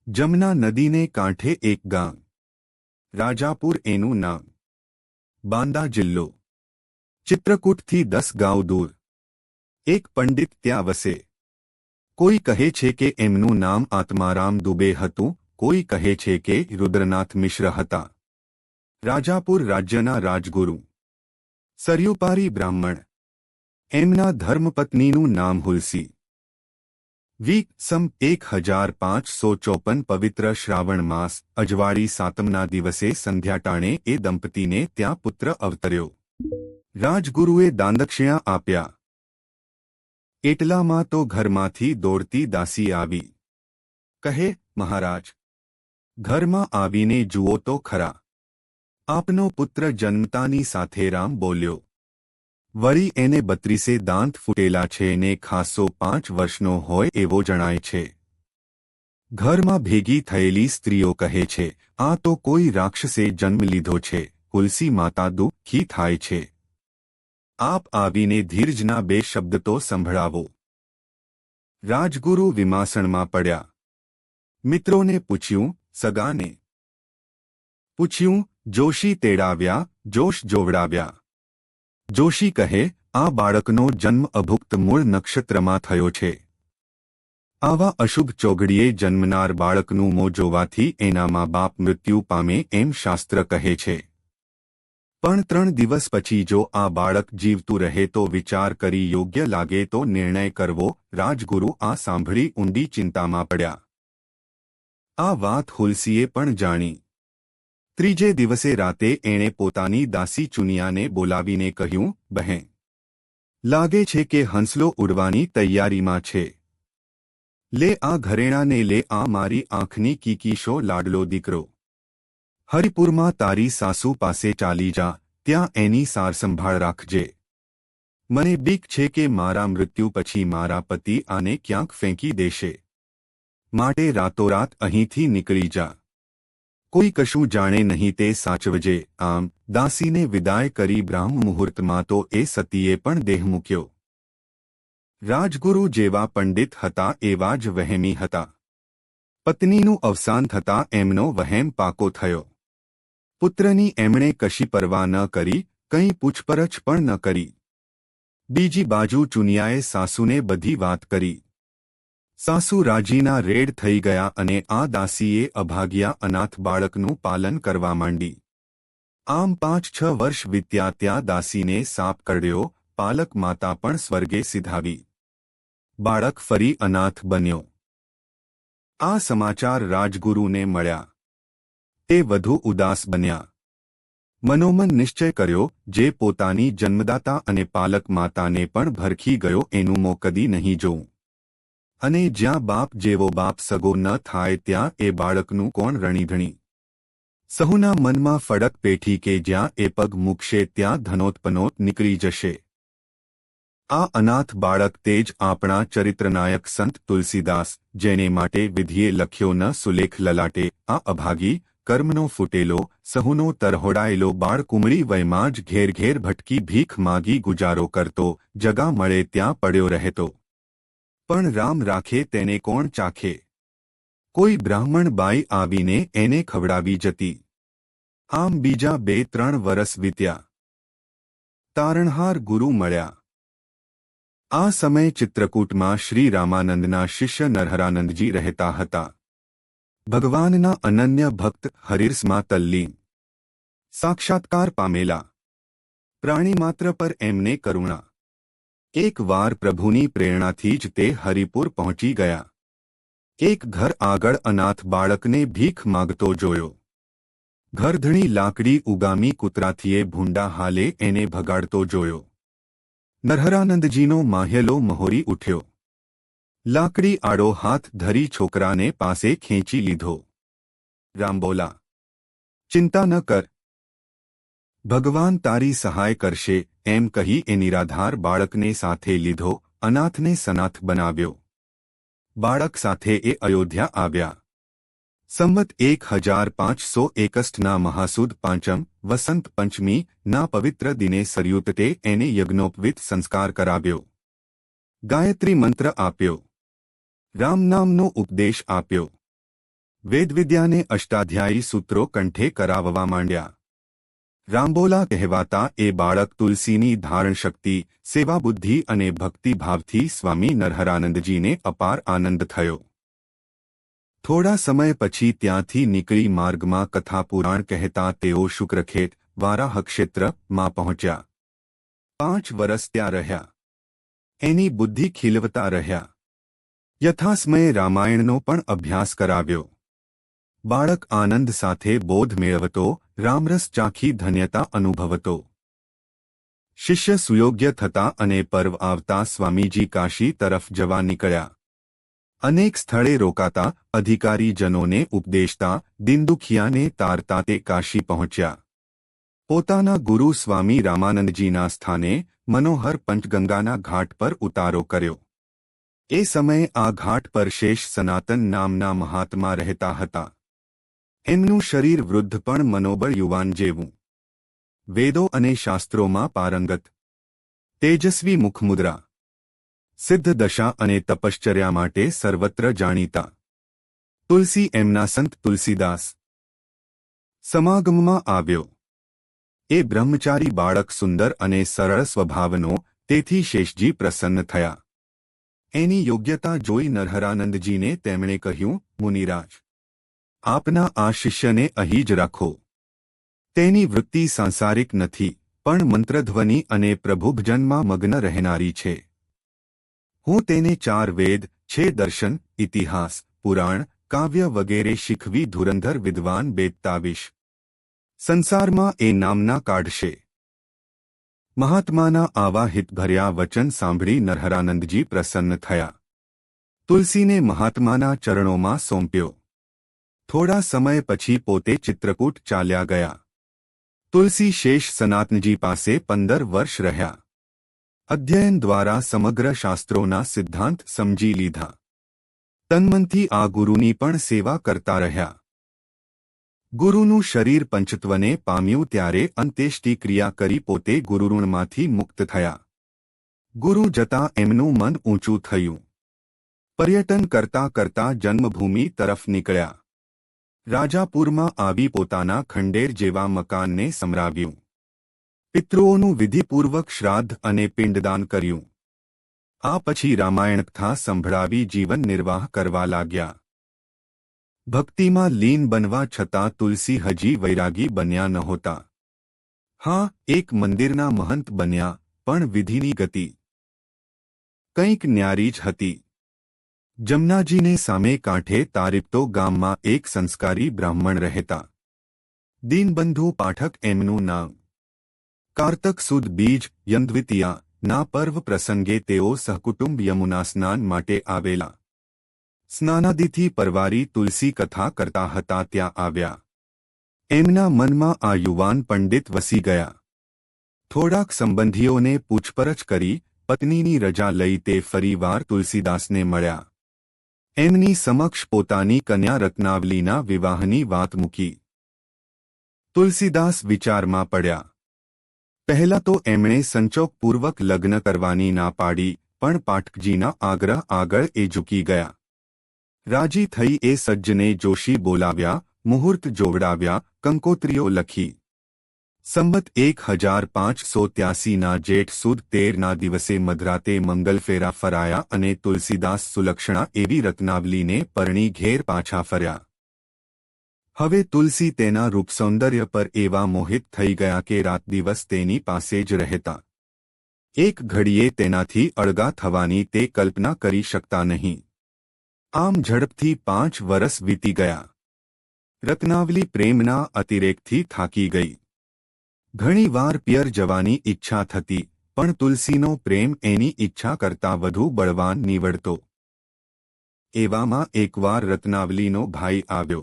જમના નદીને કાંઠે એક ગામ, રાજાપુર એનું નામ. બાંદા જિલ્લો. ચિત્રકૂટથી 10 ગાંવ દૂર. એક પંડિત ત્યાં વસે. કોઈ કહે છે કે એમનું નામ આત્મારામ દુબે હતું, કોઈ કહે છે કે રુદ્રનાથ મિશ્ર હતા. રાજાપુર રાજ્યના રાજગુરુ, સરયુપારી બ્રાહ્મણ. એમના ધર્મપત્નીનું નામ હુલસી. સમ 1554 પવિત્ર શ્રાવણ માસ અજવાળી સાતમના દિવસે સંધ્યાટાણે એ દંપતીને ત્યાં પુત્ર અવતર્યો. રાજગુરુએ દાનદક્ષિણા આપ્યા. એટલામાં તો ઘરમાંથી દોડતી દાસી આવી. કહે, મહારાજ, ઘરમાં આવીને જુઓ તો ખરા. આપનો પુત્ર જન્મતાની સાથે રામ બોલ્યો. વળી એને 32 દાંત ફૂટેલા છે ને ખાસો 5 વર્ષનો હોય એવો જણાય છે. ઘરમાં ભેગી થયેલી સ્ત્રીઓ કહે છે, આ તો કોઈ રાક્ષસે જન્મ લીધો છે. તુલસી માતા દુઃખી થાય છે. આપ આવીને ધીરજના 2 શબ્દ તો સંભળાવો. રાજગુરુ વિમાસણમાં પડ્યા. મિત્રોને પૂછ્યું, સગાને પૂછ્યું, જોશી તેડાવ્યા, જોશ જોવડાવ્યા. જોશી કહે, આ બાળકનો જન્મ અભુક્ત મૂળ નક્ષત્રમાં થયો છે. આવા અશુભ ચોઘડીએ જન્મનાર બાળકનું મોં જોવાથી એના મા બાપ મૃત્યુ પામે એમ શાસ્ત્ર કહે છે. પણ 3 દિવસ પછી જો આ બાળક જીવતું રહે તો વિચાર કરી યોગ્ય લાગે તો નિર્ણય કરવો. રાજગુરુ આ સાંભળી ઊંડી ચિંતામાં પડ્યા. આ વાત હુલસીએ પણ જાણી. ત્રીજે દિવસે રાતે એણે પોતાની દાસી ચુનિયાને બોલાવીને કહ્યું, બહેન, લાગે છે કે હંસલો ઉડવાની તૈયારીમાં છે. લે આ ઘરેણાને, લે આ મારી આંખની કીકીશો લાડલો દીકરો. હરિપુરમાં તારી સાસુ પાસે ચાલી જા, ત્યાં એની સારસંભાળ રાખજે. મને બીક છે કે મારા મૃત્યુ પછી મારા પતિ આને ક્યાંક ફેંકી દેશે. માટે રાતોરાત અહીંથી નીકળી જા. કોઈ કશું જાણે નહીં તે સાચવજે. આમ દાસીને વિદાય કરી બ્રાહ્મ મુહૂર્તમાં તો એ સતીએ પણ દેહ મૂક્યો. રાજગુરુ જેવા પંડિત હતા એવા જ વહેમી હતા. પત્નીનું અવસાન થતાં એમનો વહેમ પાકો થયો. પુત્રની એમણે કશી પરવા ન કરી, કંઈ પૂછપરછ પણ ન કરી. બીજી બાજુ ચુનિયાએ સાસુને બધી વાત કરી. સાસુ રાજીના રેડ થઈ ગયા અને આ દાસીએ અભાગ્યા અનાથ બાળકનું પાલન કરવા માંડી. આમ 5-6 વર્ષ વીત્યા ત્યાં દાસીને સાપ કરડ્યો. પાલક માતા પણ સ્વર્ગે સિધાવી. બાળક ફરી અનાથ બન્યો. આ સમાચાર રાજગુરુને મળ્યા. તે વધુ ઉદાસ બન્યા. મનોમન નિશ્ચય કર્યો, જે પોતાની જન્મદાતા અને પાલક માતાને પણ ભરખી ગયો એનું મોં કદી નહીં જોઉં. અને જ્યાં બાપ જેવો બાપ સગો ન થાય ત્યાં એ બાળકનું કોણ રણીધણી. સહુના મનમાં ફડક પેઠી કે જ્યાં એ પગ મૂકશે ત્યાં ધનોતપનોત નીકળી જશે. આ અનાથ બાળક તે જ આપણા ચરિત્રનાયક સંત તુલસીદાસ, જેને માટે વિધિએ લખ્યો ન સુલેખ લલાટે. આ અભાગી, કર્મનો ફૂટેલો, સહુનો તરહોડાયેલો બાળ કુમળી વયમાં જ ઘેર ઘેર ભટકી ભીખ માગી ગુજારો કરતો, જગા મળે ત્યાં પડ્યો રહેતો. પણ રામ રાખે તેને કોણ ચાખે. કોઈ બ્રાહ્મણ બાઈ આવીને એને ખવડાવી જતી. આમ બીજા 2-3 વરસ વીત્યા. તારણહાર ગુરુ મળ્યા. આ સમયે ચિત્રકૂટમાં શ્રી રામાનંદના શિષ્ય નરહરાનંદજી રહેતા હતા. ભગવાનના અનન્ય ભક્ત, હરિરસમાં તલ્લીન, સાક્ષાત્કાર પામેલા. પ્રાણીમાત્ર પર એમને કરુણા. એક વાર પ્રભુની પ્રેરણાથી જ તે હરિપુર પહોંચી ગયા. એક ઘર આગળ અનાથ બાળકને ભીખ માગતો જોયો. ઘરધણી લાકડી ઉગામી કૂતરાથીએ ભૂંડા હાલે એને ભગાડતો જોયો. નરહરાનંદજીનો માહ્યલો મહોરી ઉઠ્યો. લાકડી આડો હાથ ધરી છોકરાને પાસે ખેંચી લીધો. રામ બોલા, ચિંતા ન કર, ભગવાન તારી સહાય કરશે એમ કહી એ નિરાધાર બાળકને સાથે લીધો. અનાથને સનાથ બનાવ્યો. બાળક સાથે એ અયોધ્યા આવ્યા. સંવત 1561ના મહાસુદ પાંચમ વસંત પંચમી ના પવિત્ર દિને સરયુતટે એને યજ્ઞોપવિત સંસ્કાર કરાવ્યો. ગાયત્રી મંત્ર આપ્યો. રામ નામનો ઉપદેશ આપ્યો. વેદવિદ્યાને અષ્ટાધ્યાયી સૂત્રો કંઠે કરાવવા માંડ્યા. રામબોલા કહેવાતા એ બાળક તુલસીની ધારણશક્તિ, સેવાબુદ્ધિ અને ભક્તિભાવથી સ્વામી નરહરાનંદજીને અપાર આનંદ થયો. થોડા સમય પછી ત્યાંથી નીકળી માર્ગમાં કથાપુરાણ કહેતા તેઓ શુક્રખેત વારાહક્ષેત્રમાં પહોંચ્યા. 5 વર્ષ ત્યાં રહ્યા. એની બુદ્ધિ ખીલવતા રહ્યા. યથાસમયે રામાયણનો પણ અભ્યાસ કરાવ્યો. બાળક આનંદ સાથે બોધ મેળવતો, રામરસ ચાખી ધન્યતા અનુભવતો. શિષ્ય સુયોગ્ય થતા અને પર્વ આવતા સ્વામીજી કાશી તરફ જવા નીકળ્યા. અનેક સ્થળે રોકાતા, અધિકારીજનોને ઉપદેશતા, દીનદુખિયાને તારતા તે કાશી પહોંચ્યા. પોતાના ગુરુ સ્વામી રામાનંદજીના સ્થાને મનોહર પંચગંગાના ઘાટ પર ઉતારો કર્યો. એ સમયે આ ઘાટ પર શેષ સનાતન નામના મહાત્મા રહેતા હતા. એમનું શરીર વૃદ્ધ પણ મનોબળ યુવાન જેવું. વેદો અને શાસ્ત્રોમાં પારંગત. તેજસ્વી મુખમુદ્રા. સિદ્ધ દશા અને તપશ્ચર્યા માટે સર્વત્ર જાણીતા. તુલસી એમના સંત તુલસીદાસ સમાગમમાં આવ્યો. એ બ્રહ્મચારી બાળક સુંદર અને સરળ સ્વભાવનો, તેથી શેષજી પ્રસન્ન થયા. એની યોગ્યતા જોઈ નરહરાનંદજીને તેમણે કહ્યું, મુનિરાજ, આપના આ શિષ્યને અહીં જ રાખો. તેની વૃત્તિ સાંસારિક નથી, પણ મંત્રધ્વનિ અને પ્રભુભજનમાં મગ્ન રહેનારી છે. હું તેને 4 વેદ, 6 દર્શન, ઇતિહાસ, પુરાણ, કાવ્ય વગેરે શીખવી ધુરંધર વિદ્વાન બેતાવીશ. સંસારમાં એ નામના કાઢશે. મહાત્માના આવા હિતભર્યા વચન સાંભળી નરહરાનંદજી પ્રસન્ન થયા. તુલસીને મહાત્માના ચરણોમાં સોંપ્યો. થોડા સમય પછી પોતે ચિત્રકૂટ ચાલ્યા ગયા. તુલસી શેષ સનાતનજી પાસે 15 વર્ષ રહ્યા. અધ્યયન દ્વારા સમગ્ર શાસ્ત્રોના સિદ્ધાંત સમજી લીધા. તન્મનથી આ ગુરુની પણ સેવા કરતા રહ્યા. ગુરુનું શરીર પંચત્વને પામ્યું ત્યારે અંત્યેષ્ટિ ક્રિયા કરી પોતે ગુરુઋણમાંથી મુક્ત થયા. ગુરુ જતાં એમનું મન ઊંચું થયું. પર્યટન કરતા કરતા જન્મભૂમિ તરફ નીકળ્યા. રાજાપુરમાં આવી પોતાના ખંડેર જેવા મકાનને સમરાવ્યું. પિતૃઓનું વિધિપૂર્વક શ્રાદ્ધ અને પિંડદાન કર્યું. આ પછી રામાયણ કથા સંભળાવી જીવન નિર્વાહ કરવા લાગ્યા. ભક્તિમાં લીન બનવા છતાં તુલસી હજી વૈરાગી બન્યા નહોતા. હા, એક મંદિરના મહંત બન્યા, પણ વિધિની ગતિ કંઈક ન્યારી જ હતી. જમનાજીને સામે કાંઠે તારીપતો ગામમાં એક સંસ્કારી બ્રાહ્મણ રહેતા. દીનબંધુ પાઠક એમનું નામ. કારતક સુદ બીજ યમદ્વિતીયા ના પર્વ પ્રસંગે તેઓ સહકુટુંબ યમુના સ્નાન માટે આવેલા. સ્નાનાદિથી પરવારી તુલસી કથા કરતા હતા ત્યાં આવ્યા. એમના મનમાં આ યુવાન પંડિત વસી ગયા. થોડાક સંબંધીઓને પૂછપરછ કરી પત્નીની રજા લઈ તે ફરીવાર તુલસીદાસને મળ્યા. એમની સમક્ષ પોતાની કન્યા રત્નાવલીના વિવાહની વાત મૂકી. તુલસીદાસ વિચારમાં પડ્યા. પહેલા તો એમણે સંચોકપૂર્વક લગ્ન કરવાની ના પાડી, પણ પાઠકજીના આગ્રહ આગળ એ ઝૂકી ગયા. રાજી થઈ એ સજ્જને જોશી બોલાવ્યા, મુહૂર્ત જોવડાવ્યા, કંકોત્રીઓ લખી. સંવત 1583ના જેઠ સુદ 13ના દિવસે મધરાતે મંગલફેરા ફરાયા અને તુલસીદાસ સુલક્ષણા એવી રત્નાવલીને પરણી ઘેર પાછા ફર્યા. હવે તુલસી તેના રૂપસૌંદર્ય પર એવા મોહિત થઈ ગયા કે રાત દિવસ તેની પાસે જ રહેતા. એક ઘડીએ તેનાથી અળગા થવાની તે કલ્પના કરી શકતા નહીં. આમ ઝડપથી 5 વર્ષ વીતી ગયા. રત્નાવલી પ્રેમના અતિરેકથી થાકી ગઈ. ઘણી વાર પિયર જવાની ઈચ્છા થતી, પણ તુલસીનો પ્રેમ એની ઈચ્છા કરતાં વધુ બળવાન નીવડતો. એવામાં એકવાર રત્નાવલીનો ભાઈ આવ્યો.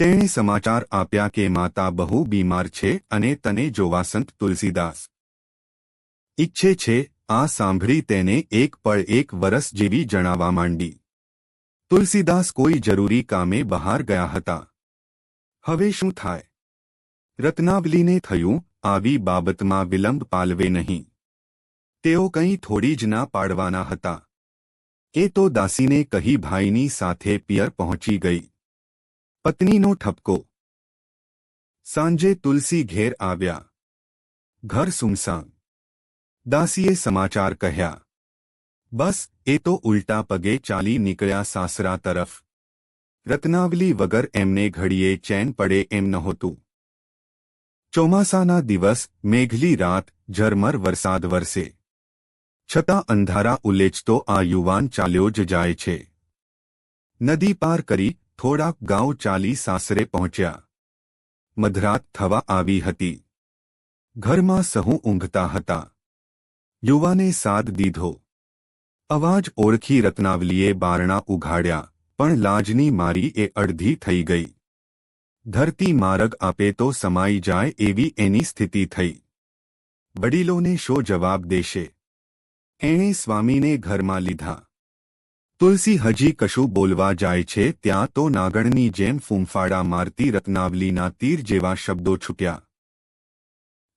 તેણે સમાચાર આપ્યા કે માતા બહુ બીમાર છે અને તને જોવા સંત તુલસીદાસ ઈચ્છે છે. આ સાંભળી તેને એક પળ 1 વર્ષ જેવી જણાવા માંડી. તુલસીદાસ કોઈ જરૂરી કામે બહાર ગયા હતા. હવે શું થાય? રત્નાવલીને થયું, આવી બાબતમાં વિલંબ પાલવે નહીં. તેઓ કંઈ થોડી જ ના પાડવાના હતા. એ તો દાસીને કહી ભાઈની સાથે પિયર પહોંચી ગઈ. પત્નીનો ઠપકો. સાંજે તુલસી ઘેર આવ્યા. ઘર સુમસામ. દાસીએ સમાચાર કહ્યા. બસ એ તો ઉલટા પગે ચાલી નીકળ્યા સાસરા તરફ. રત્નાવલી વગર એમને ઘડીએ ચેન પડે એમ નહોતું. ચોમાસાના દિવસ, મેઘલી રાત, ઝરમર વરસાદ વરસે. છતાં અંધારા ઉલેચતો આ યુવાન ચાલ્યો જ જાય છે. નદી પાર કરી થોડાક ગાંવ ચાલી સાસરે પહોંચ્યા. મધરાત થવા આવી હતી. ઘરમાં સહુ ઊંઘતા હતા. યુવાને સાદ દીધો. અવાજ ઓળખી રત્નાવલીએ બારણા ઉઘાડ્યા, પણ લાજની મારી એ અડધી થઈ ગઈ. ધરતી માર્ગ આપે તો સમાઈ જાય એવી એની સ્થિતિ થઈ. વડીલોને શો જવાબ દેશે? એણે સ્વામીને ઘરમાં લીધા. તુલસી હજી કશું બોલવા જાય છે ત્યાં તો નાગણની જેમ ફૂંફાડા મારતી રત્નાવલીના તીર જેવા શબ્દો છૂટ્યા.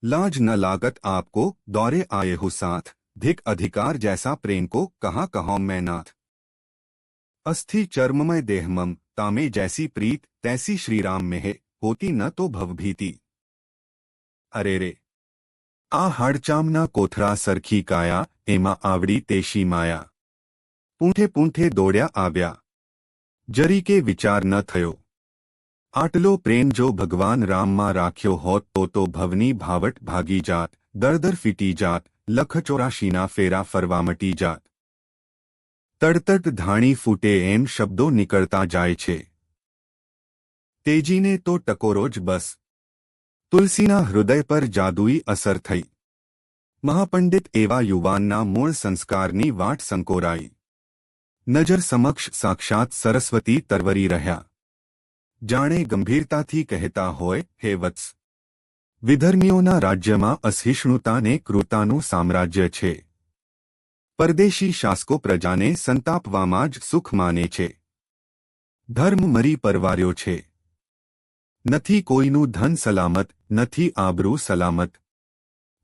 लाज न लागत आपको, दौरे आए हो साथ, धिक अधिकार जैसा प्रेम को कहाँ कहो मैं नाथ. अस्थि चर्ममय देहमम, तामे जैसी प्रीत तैसी श्रीराम में है, होती न तो भवभीति. अरे रे, आ हाड़चामना कोथरा सरखी काया, एमा आवड़ी तेशी माया. पूंठे पूंठे दौड़्या आव्या. जरी के विचार न थयो. आटलो प्रेम जो भगवान राम में राख्यो होत तो भवनी भावट भागी जात, दर दर फीटी जात, लख 84 फेरा फरवा मटी जात. तड़तट धाणी फूटे एम शब्दों निकलता जाय छे. तेजीने तो टकोरो ज बस. तुलसीना हृदय पर जादुई असर थई. महापंडित एवा युवानना मूळ संस्कारनी वाट संकोराई. नजर समक्ष साक्षात सरस्वती तरवरी रह्या. जाणे गंभीरताथी कहता होय, हे वत्स, विधर्मीओना राज्यमां असहिष्णुता ने क्रूरतानुं साम्राज्य छे. परदेशी शासको प्रजाने संतापवामां ज सुख माने छे. धर्म मरी परवार्यो छे. नथी कोईनुं धन सलामत, नथी आबरू सलामत.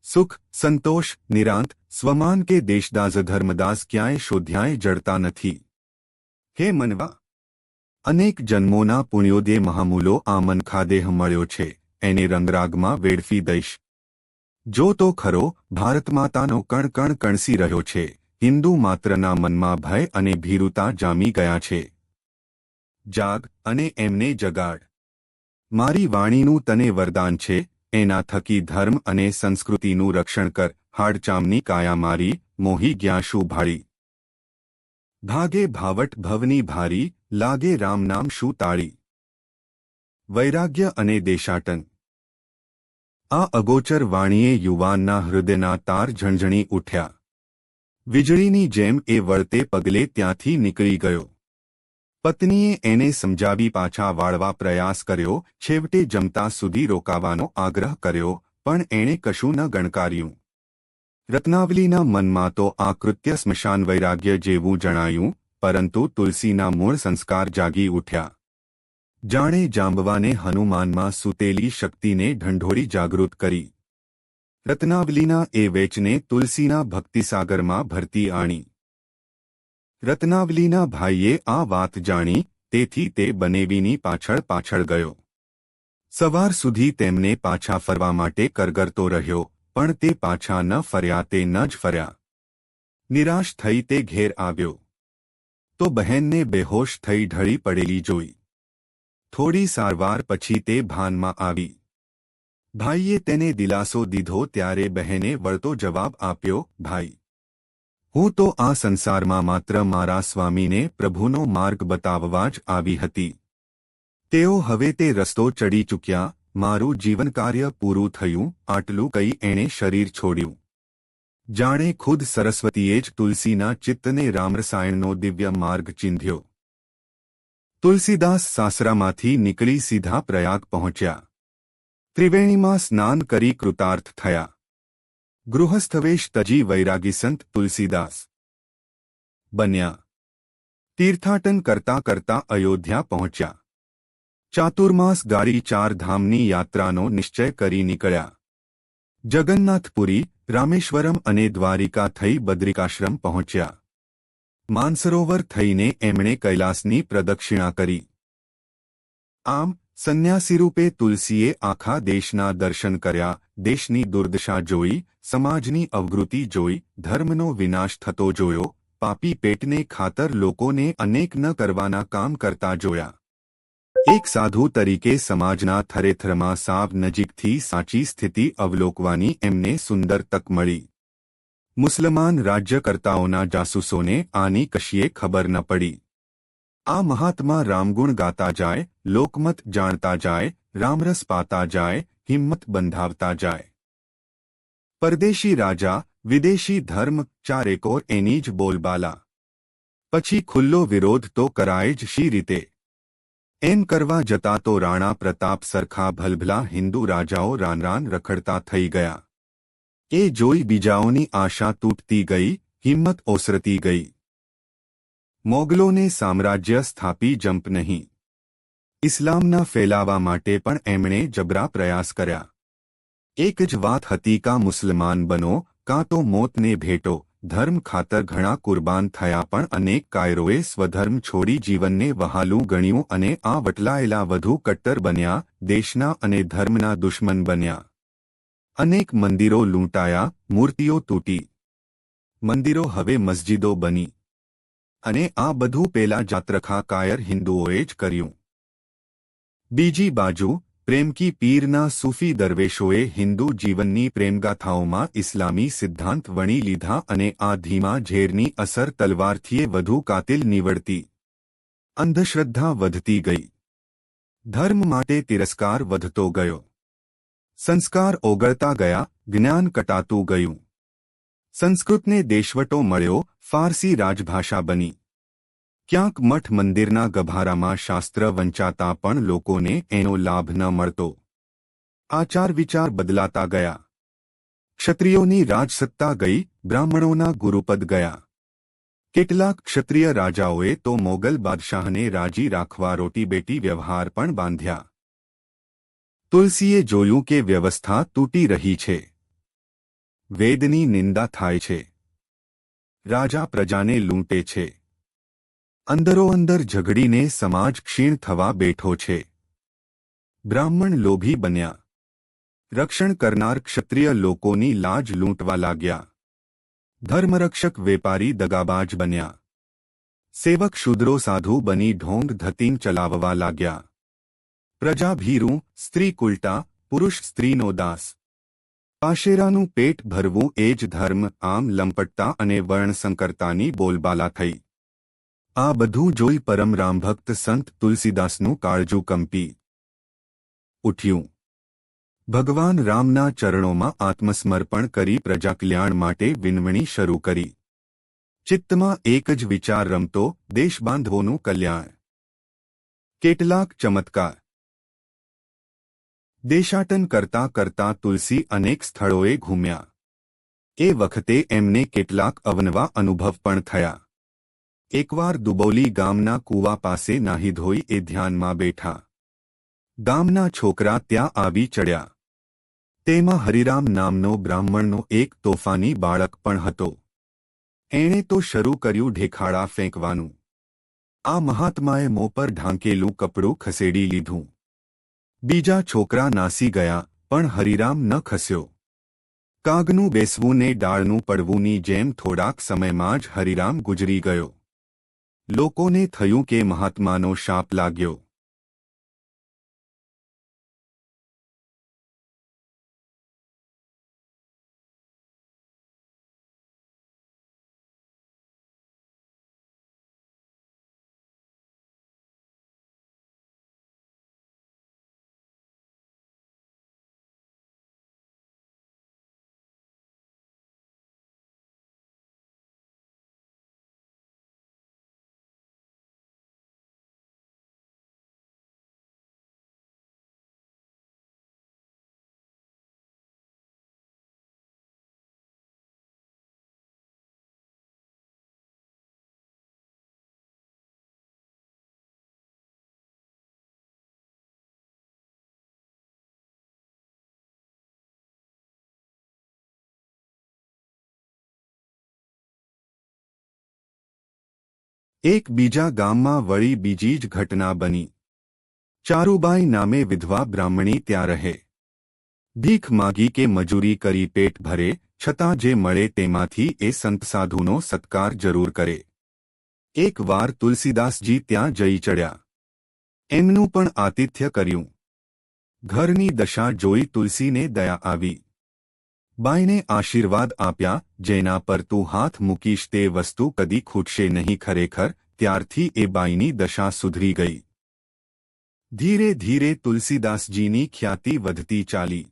सुख, संतोष, निरांत, स्वमान के देशदाज धर्मदास क्यांय शोध्याय जड़ता नथी. हे मनवा, अनेक जन्मोना पुण्योदय महामूलो आ मनखादेह मळ्यो छे, एने रंगरागमां वेडफी दईश. जो तो खरो, भारत मातानो कण कण कणसी रह्यो छे. हिंदू मात्रना मनमा भय अने भीरुता जामी गया छे. जाग अने एमने जगाड. मारी वाणीनुं तने वरदान छे, एना थकी धर्म अने संस्कृतिनुं रक्षण कर. हाडचामनी काया मारी, मोही ग्या शुं भाળી. भागे भावट भवनी भारी, लागे राम नाम शू ताड़ी. वैराग्य अने देशाटन. आ अगोचर वाणीए युवानना हृदयना तार झणझणी उठ्या. वीजळीनी जेम ए वळते पगले त्यांथी निकળી गयो. पत्नीए एने समजावी पाछा वाळवा प्रयास कर्यो, छेवटे जमता सुधी रोकावानो आग्रह कर्यो, पण एणे कशुं न गणकार्युं. रत्नावलीना मनमा तो आ कृत्य स्मशान वैराग्य जेवुं जणायुं, परंतु तुलसीना मूळ संस्कार जागी उठ्या. जाणे जांबवाने हनुमानमा सूतेली शक्तिने ढंढोळी जागृत करी. रत्नावलीना ए वेचने तुलसीना भक्तिसागरमां भरती आणी. रत्नावलीना भाईए आ वात जाणी, तेथी ते बनेवीनी पाछळ पाछळ गयो. सवार सुधी तेमने पाछा फरवा माटे करगरतो रह्यो, पण ते पाछा न फर्या ते न ज फर्या. निराश थई ते घेर आव्यो. तो बहनने बेहोश थई ढળી પડેલી જોઈ. થોડી સારવાર પછી તે ભાનમાં આવી. ભાઈએ તેને દિલાસો દીધો ત્યારે બહેને વળતો જવાબ આપ્યો, ભાઈ, હું તો આ સંસારમાં માત્ર મારા સ્વામીને પ્રભુનો માર્ગ બતાવવા જ આવી હતી. તેઓ હવે તે રસ્તો ચડી ચૂક્યા. મારું જીવનકાર્ય પૂરું થયું. આટલું કહી એણે શરીર છોડ્યું. જાણે ખુદ સરસ્વતીએ જ તુલસીના ચિત્તને રામરસાયણનો દિવ્ય માર્ગ ચીંધ્યો. તુલસીદાસ સાસરામાંથી નીકળી સીધા પ્રયાગ પહોંચ્યા. ત્રિવેણીમાં સ્નાન કરી કૃતાર્થ થયા. ગૃહસ્થવેશ તજી વૈરાગી સંત તુલસીદાસ બન્યા. તીર્થાટન કરતા કરતા અયોધ્યા પહોંચ્યા. ચાતુર્માસ ગાળી 4 ધામની યાત્રાનો નિશ્ચય કરી નીકળ્યા. જગન્નાથપુરી, રામેશ્વરમ અને દ્વારિકા થઈ બદ્રિકાશ્રમ પહોંચ્યા. માનસરોવર થઈને એમણે કૈલાસની પ્રદક્ષિણા કરી. આમ સંન્યાસીરૂપે તુલસીએ આખા દેશના દર્શન કર્યા, દેશની દુર્દશા જોઈ, સમાજની અવગૃતિ જોઈ, ધર્મનો વિનાશ થતો જોયો, પાપી પેટને ખાતર લોકોને અનેક ન કરવાના કામ કરતા જોયા. એક સાધુ તરીકે સમાજના થરેથરમાં સાવ નજીકથી સાચી સ્થિતિ અવલોકવાની એમને સુંદર તક મળી. મુસલમાન રાજ્યકર્તાઓના જાસૂસોને આની કશીએ ખબર ન પડી. આ મહાત્મા રામગુણ ગાતા જાય, લોકમત જાણતા જાય, રામરસ પાતા જાય, હિંમત બંધાવતા જાય. પરદેશી રાજા, વિદેશી ધર્મ, ચારેકોર એની જ બોલબાલા. પછી ખુલ્લો વિરોધ તો કરાય જ શી રીતે? એમ કરવા જતા તો રાણા પ્રતાપ સરખા ભલભલા હિન્દુ રાજાઓ રાનરાન રખડતા થઈ ગયા. એ જોઈ બીજાઓની આશા તૂટતી ગઈ, હિંમત ઓસરતી ગઈ. મોગલોને સામ્રાજ્ય સ્થાપી જંપ નહીં. ઇસ્લામના ફેલાવા માટે પણ એમણે જબરા પ્રયાસ કર્યા. એક જ વાત હતી, કાં મુસલમાન બનો કાં તો મોતને ભેટો. ધર્મ ખાતર ઘણા કુરબાન થયા, પણ અનેક કાયરોએ સ્વધર્મ છોડી જીવનને વહાલું ગણ્યું અને આ વટલાયેલા વધુ કટ્ટર બન્યા, દેશના અને ધર્મના દુશ્મન બન્યા. અનેક મંદિરો લૂંટાયા, મૂર્તિઓ તૂટી. મંદિરો હવે મસ્જિદો બની. અને આ બધું પેલા જાત્રખા કાયર હિન્દુઓએ જ કર્યું. બીજી બાજુ પ્રેમકી પીરના સૂફી દરવેશોએ હિન્દુ જીવનની પ્રેમગાથાઓમાં ઇસ્લામી સિદ્ધાંત વણી લીધા અને આ ધીમા ઝેરની અસર તલવારથીએ વધુ કાતિલ નીવડતી. અંધશ્રદ્ધા વધતી ગઈ. ધર્મ માટે તિરસ્કાર વધતો ગયો. સંસ્કાર ઓગળતા ગયા, જ્ઞાન કટાતું ગયું. સંસ્કૃતને દેશવટો મળ્યો, ફારસી રાજભાષા બની. ક્યાંક મઠ મંદિરના ગભારામાં શાસ્ત્ર વંચાતા પણ લોકોને એનો લાભ ન મળતો. આચાર વિચાર બદલાતા ગયા. ક્ષત્રિયોની રાજસત્તા ગઈ, બ્રાહ્મણોના ગુરુપદ ગયા. કેટલાક ક્ષત્રિય રાજાઓએ તો મોગલ બાદશાહને રાજી રાખવા રોટીબેટી વ્યવહાર પણ બાંધ્યા. તુલસીએ જોયું કે વ્યવસ્થા તૂટી રહી છે. વેદની નિંદા થાય છે. રાજા પ્રજાને લૂંટે છે. અંદરોઅંદર ઝઘડીને સમાજ ક્ષીણ થવા બેઠો છે. બ્રાહ્મણ લોભી બન્યા. રક્ષણ કરનાર ક્ષત્રિય લોકોની લાજ લૂંટવા લાગ્યા. ધર્મરક્ષક વેપારી દગાબાજ બન્યા. સેવક શૂદ્રો સાધુ બની ઢોંગ ધતીંગ ચલાવવા લાગ્યા. પ્રજા ભીરું, સ્ત્રી કુલટા, પુરુષ સ્ત્રીનો દાસ. પાશેરાનું પેટ ભરવું એ જ ધર્મ, આમ લંપટતા અને વર્ણસંકરતાની બોલબાલા થઈ. આ બધું જોઈ પરમ રામભક્ત સંત તુલસીદાસનું કાળજું કંપી ઉઠ્યું. ભગવાન રામના ચરણોમાં આત્મસમર્પણ કરી પ્રજાકલ્યાણ માટે વિનવણી શરૂ કરી. ચિત્તમાં એક જ વિચાર રમતો, દેશબાંધવોનું કલ્યાણ. કેટલાક ચમત્કાર. દેશાટન કરતા કરતા તુલસી અનેક સ્થળોએ ઘૂમ્યા. એ વખતે એમને કેટલાક અવનવા અનુભવ પણ થયા. એકવાર દુબોલી ગામના કૂવા પાસે નાહી ધોઈ એ ધ્યાનમાં બેઠા. ગામના છોકરા ત્યાં આવી ચડ્યા. તેમાં હરિરામ નામનો બ્રાહ્મણનો એક તોફાની બાળક પણ હતો. એણે તો શરૂ કર્યું ઢેખાડા ફેંકવાનું. આ મહાત્માએ મોં પર ઢાંકેલું કપડું ખસેડી લીધું. બીજા છોકરા નાસી ગયા, પણ હરિરામ ન ખસ્યો. કાગનું બેસવું ને ડાળનું પડવુંની જેમ થોડાક સમયમાં જ હરિરામ ગુજરી ગયો. લોકોને થયું કે મહાત્માનો શાપ લાગ્યો. એક બીજા ગામમાં વળી બીજી જ ઘટના બની. ચારુબાઈ નામે વિધવા બ્રાહ્મણી ત્યાં રહે. ભીખ માગી કે મજૂરી કરી પેટ ભરે, છતાં જે મળે તેમાંથી એ સંત સાધુનો સત્કાર જરૂર કરે. એક વાર તુલસીદાસજી ત્યાં જઈ ચડ્યા. એમનું પણ આતિથ્ય કર્યું. ઘરની દશા જોઈ તુલસીને દયા આવી. બાઈને આશીર્વાદ આપ્યા, જેના પર તું હાથ મૂકીશ તે વસ્તુ કદી ખૂટશે નહીં. ખરેખર ત્યારથી એ બાઈની દશા સુધરી ગઈ. ધીરે ધીરે તુલસીદાસજીની ખ્યાતિ વધતી ચાલી.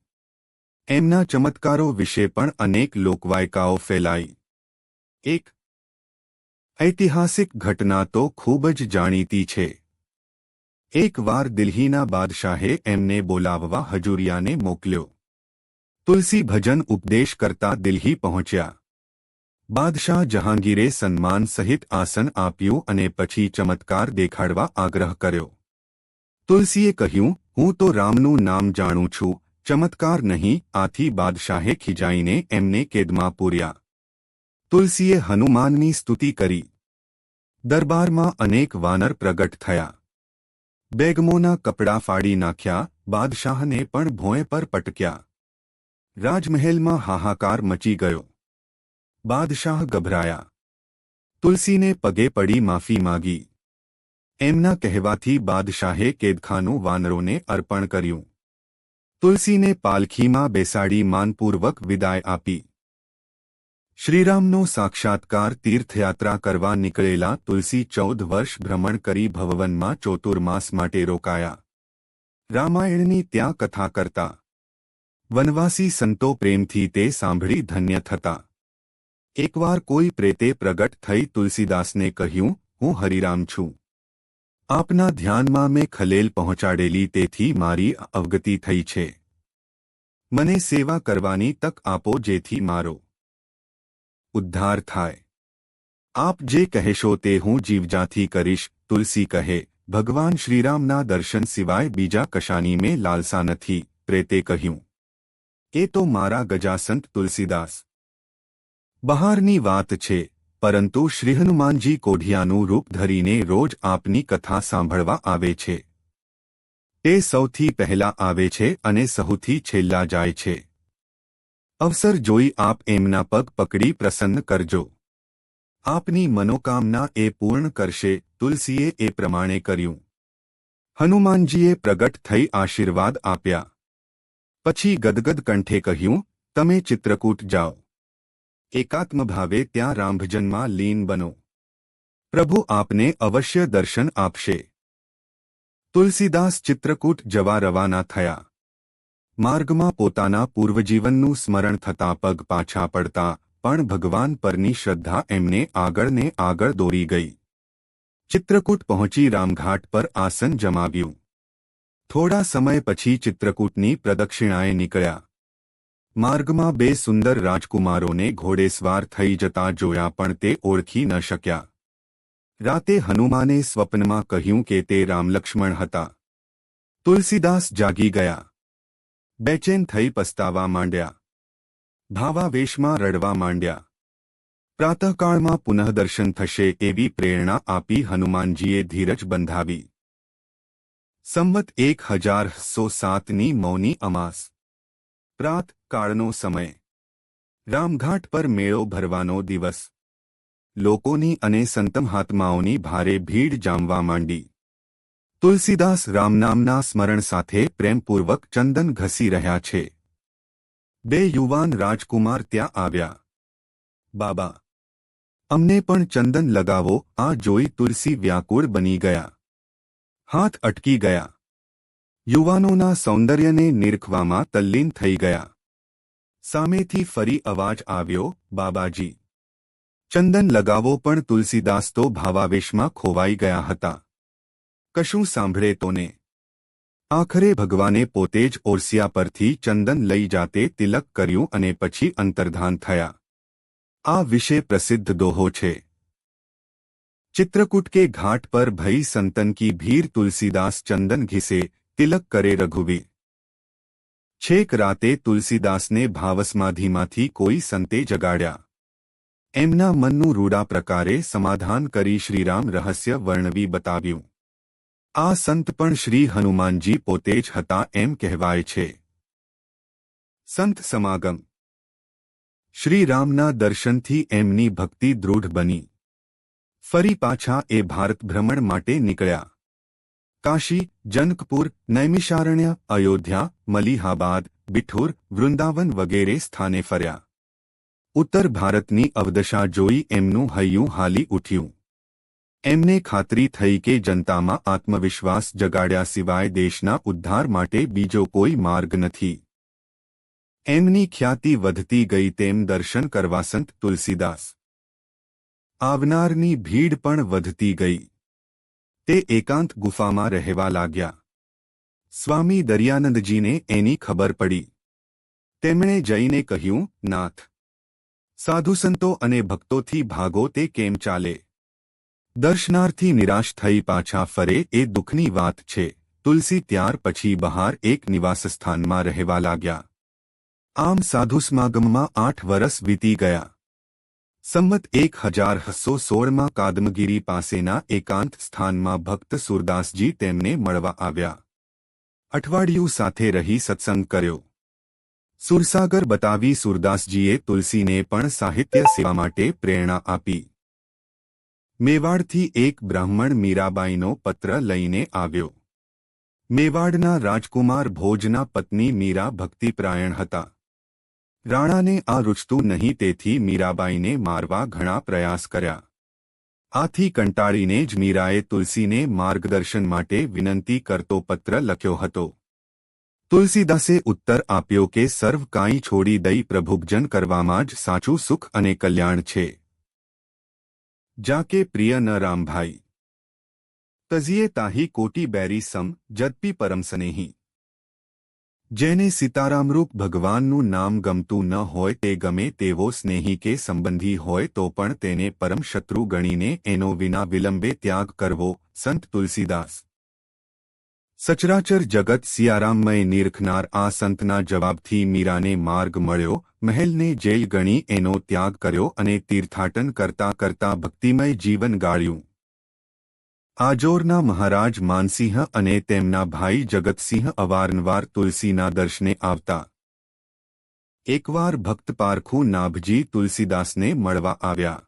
એમના ચમત્કારો વિશે પણ અનેક લોકવાયકાઓ ફેલાઈ. એક ઐતિહાસિક ઘટના તો ખૂબ જ જાણીતી છે. એકવાર દિલ્હીના બાદશાહે એમને બોલાવવા હજુરિયાને મોકલ્યો. તુલસી ભજન ઉપદેશ કરતા દિલ્હી પહોંચ્યા. બાદશાહ જહાંગીરે સન્માન સહિત આસન આપ્યું અને પછી ચમત્કાર દેખાડવા આગ્રહ કર્યો. તુલસીએ કહ્યું, હું તો રામનું નામ જાણું છું, ચમત્કાર નહીં. આથી બાદશાહે ખીજાઈને એમને કેદમાં પૂર્યા. તુલસીએ હનુમાનની સ્તુતિ કરી. દરબારમાં અનેક વાનર પ્રગટ થયા. બેગમોના કપડાં ફાડી નાખ્યા. બાદશાહને પણ ભોંય પર પટક્યા. રાજમહેલમાં હાહાકાર મચી ગયો. બાદશાહ ગભરાયા. તુલસીને પગે પડી માફી માગી. એમના કહેવાથી બાદશાહે કેદખાનું વાનરોને અર્પણ કર્યું. તુલસીને પાલખીમાં બેસાડી માનપૂર્વક વિદાય આપી. શ્રીરામનો સાક્ષાત્કાર તીર્થયાત્રા કરવા નીકળેલા તુલસી 14 વર્ષ ભ્રમણ કરી ભવવનમાં ચોતુર્માસ માટે રોકાયા. રામાયણની ત્યાં કથા કરતા. વનવાસી સંતો પ્રેમથી તે સાંભળી ધન્ય થતા. એકવાર કોઈ પ્રેતે પ્રગટ થઈ તુલસીદાસને કહ્યું, હું હરિરામ છું. આપના ધ્યાનમાં મેં ખલેલ પહોંચાડેલી, તેથી મારી અવગતિ થઈ છે. મને સેવા કરવાની તક આપો, જેથી મારો ઉદ્ધાર થાય. આપ જે કહેશો તે હું જીવજાથી કરીશ. તુલસી કહે, ભગવાન શ્રીરામના દર્શન સિવાય બીજા કશાની મેં લાલસા નથી. પ્રેતે કહ્યું, એ તો મારા ગજાસંત તુલસીદાસ બહારની વાત છે, પરંતુ શ્રી હનુમાનજી કોઢિયાનું રૂપ ધરીને રોજ આપની કથા સાંભળવા આવે છે. તે સૌથી પહેલા આવે છે અને સહુથી છેલ્લા જાય છે. અવસર જોઈ આપ એમના પગ પકડી પ્રસન્ન કરજો. આપની મનોકામના એ પૂર્ણ કરશે. તુલસીએ એ પ્રમાણે કર્યું. હનુમાનજીએ પ્રગટ થઈ આશીર્વાદ આપ્યા. પછી ગદગદ કંઠે કહ્યું, તમે ચિત્રકૂટ જાઓ. એકાત્મભાવે ત્યાં રામભજનમાં લીન બનો. પ્રભુ આપને અવશ્ય દર્શન આપશે. તુલસીદાસ ચિત્રકૂટ જવા રવાના થયા. માર્ગમાં પોતાના પૂર્વજીવનનું સ્મરણ થતાં પગ પાછા પડતા, પણ ભગવાન પરની શ્રદ્ધા એમને આગળ ને આગળ દોરી ગઈ. ચિત્રકૂટ પહોંચી રામઘાટ પર આસન જમાવ્યું. થોડા સમય પછી ચિત્રકૂટની પ્રદક્ષિણાએ નીકળ્યા. માર્ગમાં બે સુંદર રાજકુમારોને ઘોડેસવાર થઈ જતા જોયા, પણ તે ઓળખી ન શક્યા. રાતે હનુમાને સ્વપ્નમાં કહ્યું કે તે રામલક્ષ્મણ હતા. તુલસીદાસ જાગી ગયા. બેચેન થઈ પસ્તાવા માંડ્યા. ભાવાવેશમાં રડવા માંડ્યા. પ્રાતઃકાળમાં પુનઃદર્શન થશે એવી પ્રેરણા આપી હનુમાનજીએ ધીરજ બંધાવી. સંવત 1107ની મૌની અમાસ. પ્રાત કાળનો સમય. રામઘાટ પર મેળો ભરવાનો દિવસ. લોકોની અને સંતમહાત્માઓની ભારે ભીડ જામવા માંડી. તુલસીદાસ રામનામના સ્મરણ સાથે પ્રેમપૂર્વક ચંદન ઘસી રહ્યા છે. બે યુવાન રાજકુમાર ત્યાં આવ્યા. બાબા, અમને પણ ચંદન લગાવો. આ જોઈ તુલસી વ્યાકુળ બની ગયા. હાથ અટકી ગયા. યુવાનોના સૌંદર્યને નિરખવામાં તલ્લીન થઈ ગયા. સામેથી ફરી અવાજ આવ્યો, બાબાજી, ચંદન લગાવો. પણ તુલસીદાસ તો ભાવાવેશમાં ખોવાઈ ગયા હતા. કશું સાંભળે તો ને. આખરે ભગવાને પોતે જ ઓરસિયા પરથી ચંદન લઈ જાતે તિલક કર્યું અને પછી અંતર્ધાન થયા. આ વિશે પ્રસિદ્ધ દોહો છે. चित्रकूट के घाट पर भई संतन की भीड़ तुलसीदास चंदन घिसे तिलक करे रघुवीर। छेक राते तुलसीदासने भावसमाधिमांथी कोई संते जगाड्या। एमना मनનું રૂડા પ્રકારે સમાધાન કરી શ્રીરામ રહસ્ય વર્ણવી બતાવ્યું। આ સંત પણ શ્રી હનુમાનજી પોતે જ હતા એમ કહેવાય છે. સંત સમાગમ. શ્રી રામના દર્શનથી એમની ભક્તિ દૃઢ બની. ફરી પાછા એ ભારત ભ્રમણ માટે નીકળ્યા. કાશી, જનકપુર, નૈમિષારણ્ય, અયોધ્યા, મલિહાબાદ, બિઠુર, વૃંદાવન વગેરે સ્થાને ફર્યા. ઉત્તર ભારતની અવદશા જોઈ એમનું હૈયું હાલી ઉઠ્યું. એમને ખાતરી થઈ કે જનતામાં આત્મવિશ્વાસ જગાડ્યા સિવાય દેશના ઉદ્ધાર માટે બીજો કોઈ માર્ગ નથી. એમની ખ્યાતિ વધતી ગઈ તેમ દર્શન કરવા સંત તુલસીદાસ આવનારની ભીડ પણ વધતી ગઈ. તે એકાંત ગુફામાં રહેવા લાગ્યા. સ્વામી દયાનંદજીને એની ખબર પડી. તેમણે જઈને કહ્યું, નાથ, સાધુસંતો અને ભક્તોથી ભાગો તે કેમ ચાલે? દર્શનાર્થી નિરાશ થઈ પાછા ફરે એ દુઃખની વાત છે. તુલસી ત્યાર પછી બહાર એક નિવાસસ્થાનમાં રહેવા લાગ્યા. આમ સાધુ સમાગમમાં 8 વર્ષ વીતી ગયા. સંમત 1116માં કાદમગીરી પાસેના એકાંત સ્થાનમાં ભક્ત સુરદાસજી તેમને મળવા આવ્યા. અઠવાડિયું સાથે રહી સત્સંગ કર્યો. સુરસાગર બતાવી સુરદાસજીએ તુલસીને પણ સાહિત્ય સેવા માટે પ્રેરણા આપી. મેવાડથી એક બ્રાહ્મણ મીરાબાઈનો પત્ર લઈને આવ્યો. મેવાડના રાજકુમાર ભોજના પત્ની મીરા ભક્તિપ્રાયણ હતા. રાણાને આ રૂચતું નહીં તેથી મીરાબાઈને મારવા ઘણા પ્રયાસ કર્યા. આથી કંટાળીને જ મીરાએ તુલસીને માર્ગદર્શન માટે વિનંતી કરતો પત્ર લખ્યો હતો. તુલસીદાસે ઉત્તર આપ્યો કે સર્વ કાંઈ છોડી દઈ પ્રભુભજન કરવામાં જ સાચું સુખ અને કલ્યાણ છે. જાકે પ્રિય ન રામભાઈ તજીએ તાહી કોટી બેરી સમ જદપી પરમ સ્નેહી. જેને સીતારામરૂપ ભગવાનનું નામ ગમતું ન હોય તે ગમે તેવો સ્નેહી કે સંબંધી હોય તો પણ તેને પરમ શત્રુ ગણીને એનો વિના વિલંબે ત્યાગ કરવો. સંત તુલસીદાસ. સચરાચર જગત સિયારામમય નિરખનાર આ સંતના જવાબથી મીરાને માર્ગ મળ્યો. મહેલને જેલ ગણી એનો ત્યાગ કર્યો અને તીર્થાટન કરતા કરતા ભક્તિમય જીવન ગાળ્યું. આજોરના મહારાજ માનસિંહ અને તેમના ભાઈ જગતસિંહ અવારનવાર તુલસીના દર્શને આવતા. એકવાર ભક્ત પારખું નાભજી તુલસીદાસને મળવા આવ્યા.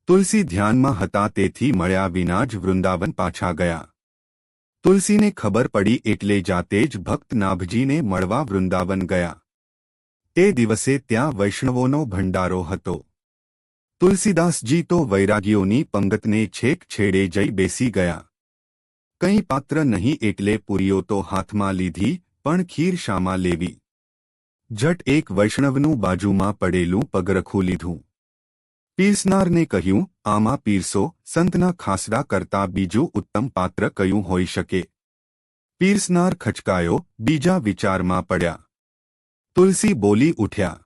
તુલસી ધ્યાનમાં હતા તેથી મળ્યા વિના જ વૃંદાવન પાછા ગયા. તુલસીને ખબર પડી એટલે જાતે જ ભક્ત નાભજીને મળવા વૃંદાવન ગયા. તે દિવસે ત્યાં વૈષ્ણવોનો ભંડારો હતો. તુલસીદાસજી તો વૈરાગીઓની પંગતને છેક છેડે જઈ બેસી ગયા. કંઈ પાત્ર નહીં એટલે પૂરીઓ તો હાથમાં લીધી, પણ ખીર શામાં લેવી? ઝટ એક વૈષ્ણવનું બાજુમાં પડેલું પગરખું લીધું. પીરસનારને કહ્યું, આમાં પીરસો. સંતના ખાસડા કરતા બીજું ઉત્તમ પાત્ર કયું હોઈ શકે? પીરસનાર ખચકાયો, બીજા વિચારમાં પડ્યા. તુલસી બોલી ઉઠ્યા.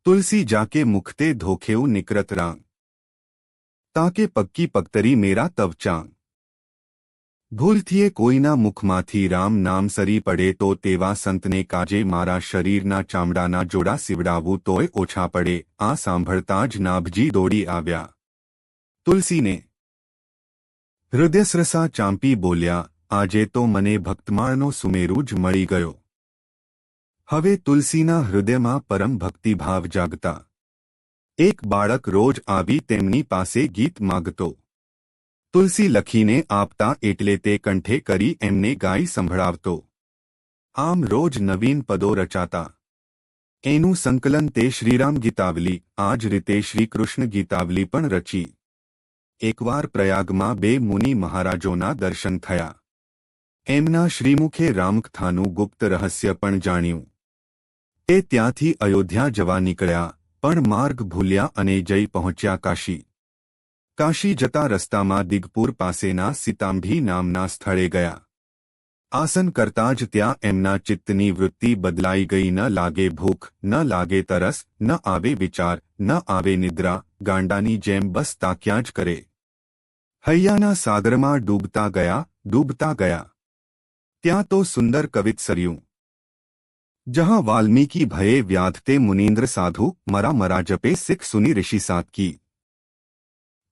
તુલસી જાકે મુખતે ધોખેઉ નિકરત રાંગ, તાકે પક્કી પગતરી મેરા તવ ચાંગ. ભૂલથીએ કોઈના મુખમાંથી રામ નામ સરી પડે તો તેવા સંતને કાજે મારા શરીરના ચામડાના જોડા સીવડાવું તોય ઓછા પડે. આ સાંભળતા જ નાભજી દોડી આવ્યા. તુલસીને હૃદયસ્રસા ચાંપી બોલ્યા, આજે તો મને ભક્તમાળનો સુમેરુ જ મળી ગયો. હવે તુલસીના હૃદયમાં પરમ ભક્તિભાવ જાગતા. એક બાળક રોજ આવી તેમની પાસે ગીત માગતો. તુલસી લખીને આપતા એટલે તે કંઠે કરી એમને ગાઈ સંભળાવતો. આમ રોજ નવીન પદો રચાતા. એનું સંકલન તે શ્રીરામ ગીતાવલી, આ જ રીતે શ્રીકૃષ્ણ ગીતાવલી પણ રચી. એકવાર પ્રયાગમાં 2 મુનિ મહારાજોના દર્શન થયા. એમના શ્રીમુખે રામકથાનું ગુપ્ત રહસ્ય પણ જાણ્યું. તે ત્યાંથી અયોધ્યા જવા નીકળ્યા, પણ માર્ગ ભૂલ્યા અને જઈ પહોંચ્યા કાશી. કાશી જતા રસ્તામાં દિગપુર પાસેના સીતાંભી નામના સ્થળે ગયા. આસન કરતા જ ત્યાં એમના ચિત્તની વૃત્તિ બદલાઈ ગઈ. ન લાગે ભૂખ, ન લાગે તરસ, ન આવે વિચાર, ન આવે નિદ્રા. ગાંડાની જેમ બસ તાક્યા જ કરે. હૈયાના સાગરમાં ડૂબતા ગયા, ડૂબતા ગયા. ત્યાં તો સુંદર કવિત સરયું. જહાં વાલ્મીકી ભયે વ્યાધતે મુનીન્દ્ર સાધુ, મરા મરા જપે સિખ સુની ઋષિ સાત કી.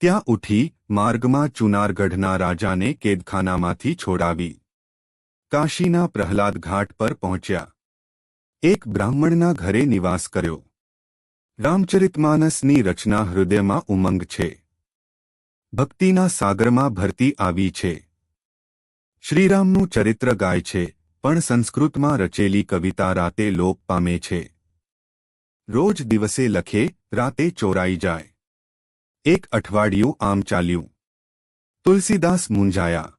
ત્યાં ઉઠી માર્ગમાં ચુનારગઢના રાજાને કેદખાનામાંથી છોડાવી કાશીના પ્રહલાદ ઘાટ પર પહોંચ્યા. એક બ્રાહ્મણના ઘરે નિવાસ કર્યો. રામચરિતમાનસની રચના હૃદયમાં ઉમંગ છે. ભક્તિના સાગરમાં ભરતી આવી છે. શ્રીરામનું ચરિત્ર ગાય છે, પણ સંસ્કૃતમાં રચેલી કવિતા રાતે લોપ પામે છે. રોજ દિવસે લખે, રાતે ચોરાઈ જાય. એક અઠવાડિયું આમ ચાલ્યું. તુલસીદાસ મૂંઝાયા.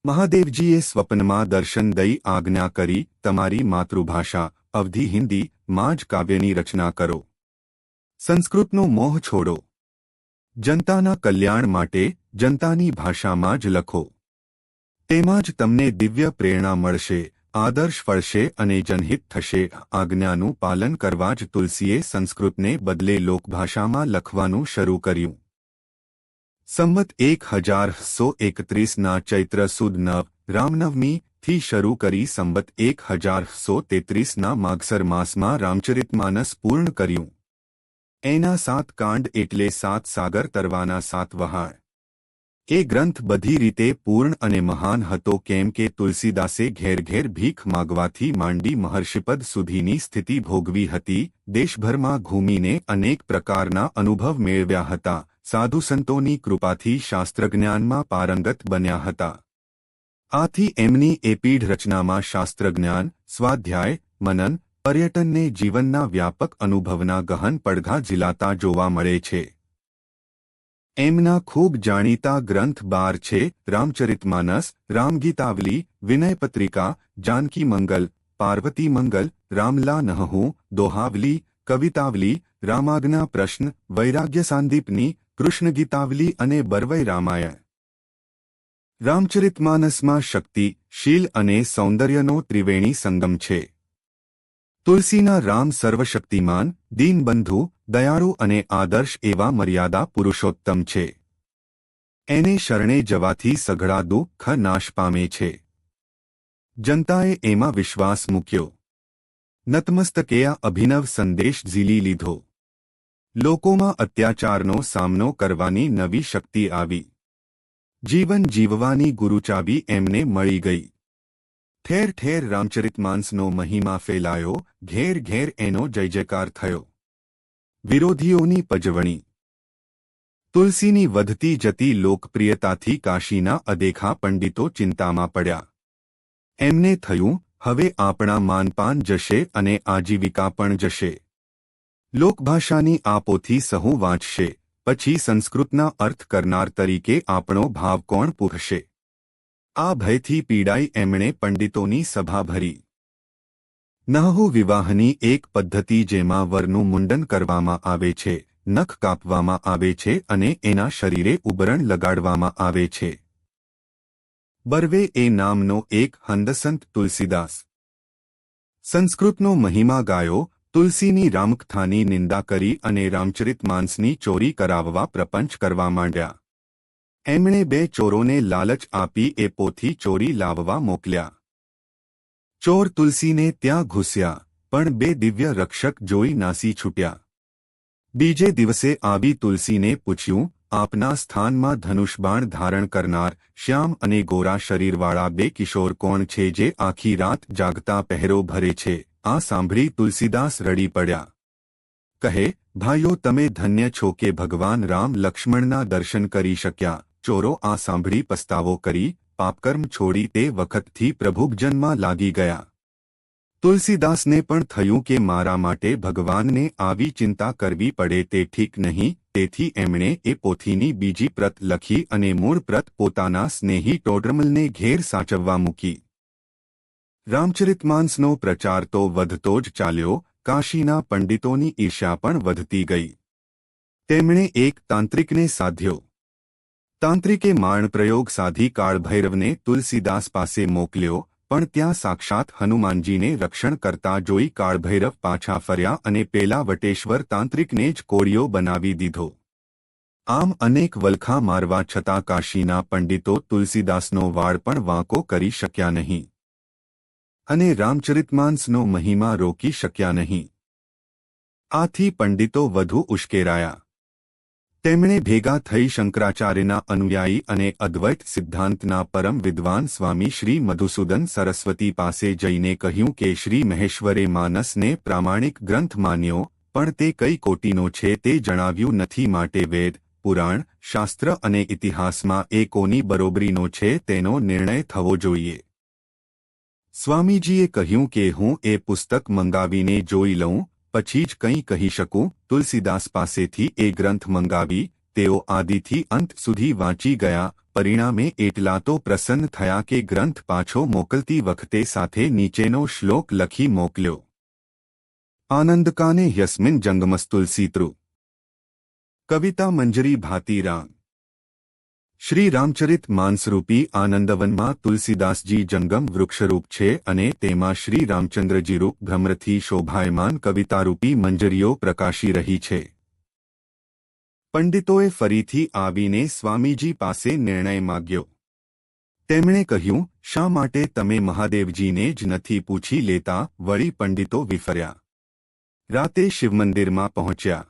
મહાદેવજીએ સ્વપ્નમાં દર્શન દઈ આજ્ઞા કરી, તમારી માતૃભાષા અવધી હિન્દી માં જ કાવ્યની રચના કરો. સંસ્કૃતનો મોહ છોડો. જનતાના કલ્યાણ માટે જનતાની ભાષામાં જ લખો. તેમાં જ તમને દિવ્ય પ્રેરણા મળશે, આદર્શ ફળશે અને જનહિત થશે. આજ્ઞાનું પાલન કરવા જ તુલસીએ સંસ્કૃતને બદલે લોકભાષામાં લખવાનું શરૂ કર્યું. સંવત 1131ના ચૈત્ર સુદ 9 રામનવમી થી શરૂ કરી સંવત 1133ના માગસર માસમાં રામચરિતમાનસ પૂર્ણ કર્યું. એના 7 કાંડ એટલે 7 સાગર તરવાના 7 વહાણ. એ ગ્રંથ બધી રીતે પૂર્ણ અને મહાન હતો, કેમ કે તુલસીદાસે ઘેર ઘેર ભીખ માગવાથી માંડી મહર્ષિપદ સુધીની સ્થિતિ ભોગવી હતી. દેશભરમાં ઘૂમીને અનેક પ્રકારના અનુભવ મેળવ્યા હતા. સાધુ સંતોની કૃપાથી શાસ્ત્રજ્ઞાનમાં પારંગત બન્યા હતા. આથી એમની એ પીઢ રચનામાં શાસ્ત્રજ્ઞાન, સ્વાધ્યાય, મનન, પર્યટનને જીવનના વ્યાપક અનુભવના ગહન પડઘા ઝીલાતા જોવા મળે છે. એમના ખૂબ જાણીતા ગ્રંથ 12 છે: રામચરિતમાનસ, રામગીતાવલી, વિનયપત્રિકા, જાનકી મંગલ, પાર્વતી મંગલ, રામલા નહહું, દોહાવલી, કવિતાવલી, રામાજ્ઞા પ્રશ્ન, વૈરાગ્ય સાંદીપની, કૃષ્ણગીતાવલી અને બરવઈ રામાયણ. રામચરિતમાનસમાં શક્તિ, શીલ અને સૌંદર્યનો ત્રિવેણી સંગમ છે. તુલસીના રામ સર્વશક્તિમાન, દીનબંધુ, દયાળુ અને આદર્શ એવા મર્યાદા પુરુષોત્તમ છે. એને શરણે જવાથી સઘળા દુઃખ નાશ પામે છે. જનતાએ એમાં વિશ્વાસ મૂક્યો. નતમસ્તકે આ અભિનવ સંદેશ ઝીલી લીધો. લોકોમાં અત્યાચારનો સામનો કરવાની નવી શક્તિ આવી. જીવન જીવવાની ગુરુચાવી એમને મળી ગઈ. ઠેર ઠેર રામચરિતમાનસનો મહિમા ફેલાયો, ઘેર ઘેર એનો જય જયકાર થયો. વિરોધીઓની પજવણી. તુલસીની વધતી જતી લોકપ્રિયતાથી કાશીના અદેખા પંડિતો ચિંતામાં પડ્યા. એમને થયું, હવે આપણા માનપાન જશે અને આજીવિકા પણ જશે. લોકભાષાની આ પોથી સહુ વાંચશે, પછી સંસ્કૃતના અર્થ કરનાર તરીકે આપણો ભાવ કોણ પૂછશે? આ ભયથી પીડાઈ એમણે પંડિતોની સભા ભરી. નહહુ વિવાહની એક પદ્ધતિ જેમાં વરનું મુંડન કરવામાં આવે છે, નખ કાપવામાં આવે છે અને એના શરીરે ઉબરણ લગાડવામાં આવે છે. બરવે એ નામનો એક હંદસંત તુલસીદાસ સંસ્કૃતનો મહિમા ગાયો, તુલસીની રામકથાની નિંદા કરી અને રામચરિતમાનસની ચોરી કરાવવા પ્રપંચ કરવા માંડ્યા. એમણે 2 ચોરોને લાલચ આપી એ પોથી ચોરી લાવવા મોકલ્યા. ચોર તુલસીને ત્યાં ઘૂસ્યા, પણ 2 દિવ્ય રક્ષક જોઈ નાસી છૂટ્યા. બીજે દિવસે આવી તુલસીને પૂછ્યું, આપના સ્થાનમાં ધનુષબાણ ધારણ કરનાર શ્યામ અને ગોરા શરીરવાળા 2 કિશોર કોણ છે જે આખી રાત જાગતા પહેરો ભરે છે? આ સાંભળી તુલસીદાસ રડી પડ્યા. કહે, ભાઈઓ, તમે ધન્ય છો કે ભગવાન રામ લક્ષ્મણના દર્શન કરી શક્યા. ચોરો આ સાંભળી પસ્તાવો કરી પાપકર્મ છોડી તે વખતથી પ્રભુજનમાં લાગી ગયા. તુલસીદાસને પણ થયું કે મારા માટે ભગવાનને આવી ચિંતા કરવી પડે તે ઠીક નહીં. તેથી એમણે એ પોથીની બીજી પ્રત લખી અને મૂળ પ્રત પોતાના સ્નેહી ટોડરમલને ઘેર સાચવવા મૂકી. રામચરિતમાનસનો પ્રચાર તો વધતો જ ચાલ્યો. કાશીના પંડિતોની ઈર્ષ્યા પણ વધતી ગઈ. તેમણે એક તાંત્રિકને સાધ્યો. તાંત્રિકે માણપ્રયોગ સાધી કાળભૈરવને તુલસીદાસ પાસે મોકલ્યો, પણ ત્યાં સાક્ષાત હનુમાનજીને રક્ષણ કરતા જોઈ કાળભૈરવ પાછા ફર્યા અને પેલા વટેશ્વર તાંત્રિકને જ કોળિયો બનાવી દીધો. આમ અનેક વલખા મારવા છતાં કાશીના પંડિતો તુલસીદાસનો વાળ પણ વાંકો કરી શક્યા નહીં અને રામચરિતમાનસનો મહિમા રોકી શક્યા નહીં. આથી પંડિતો વધુ ઉશ્કેરાયા. તેમણે ભેગા થઈ શંકરાચાર્યના અનુયાયી અને અદ્વૈત સિદ્ધાંતના પરમ વિદ્વાન સ્વામી શ્રી મધુસૂદન સરસ્વતી પાસે જઈને કહ્યું કે શ્રી મહેશ્વરે માનસને પ્રામાણિક ગ્રંથ માન્યો, પણ તે કઈ કોટીનો છે તે જણાવ્યું નથી, માટે વેદ, પુરાણ, શાસ્ત્ર અને ઇતિહાસમાં એ કોની બરોબરીનો છે તેનો નિર્ણય થવો જોઈએ. સ્વામીજીએ કહ્યું કે હું એ પુસ્તક મંગાવીને જોઈ લઉં, પછી જ કંઈ કહી શકું. તુલસીદાસ પાસેથી એ ગ્રંથ મંગાવી તેઓ આદિથી અંત સુધી વાંચી ગયા. પરિણામે એટલા તો પ્રસન્ન થયા કે ગ્રંથ પાછો મોકલતી વખતે સાથે નીચેનો શ્લોક લખી મોકલ્યો: આનંદકાને યસ્મિન જંગમસ્તુલસીતૃ કવિતા મંજરી ભાતી રામ. શ્રી રામચરિત માનસરૂપી આનંદવનમાં તુલસીદાસજી જંગમ વૃક્ષરૂપ છે અને તેમાં શ્રી રામચંદ્રજીરૂપ ભ્રમરથી શોભાયમાન કવિતારૂપી મંજરીઓ પ્રકાશી રહી છે. પંડિતોએ ફરીથી આવીને સ્વામીજી પાસે નિર્ણય માગ્યો. તેમણે કહ્યું, શા માટે તમે મહાદેવજીને જ નથી પૂછી લેતા? વળી પંડિતો વિફર્યા. રાતે શિવમંદિરમાં પહોંચ્યા.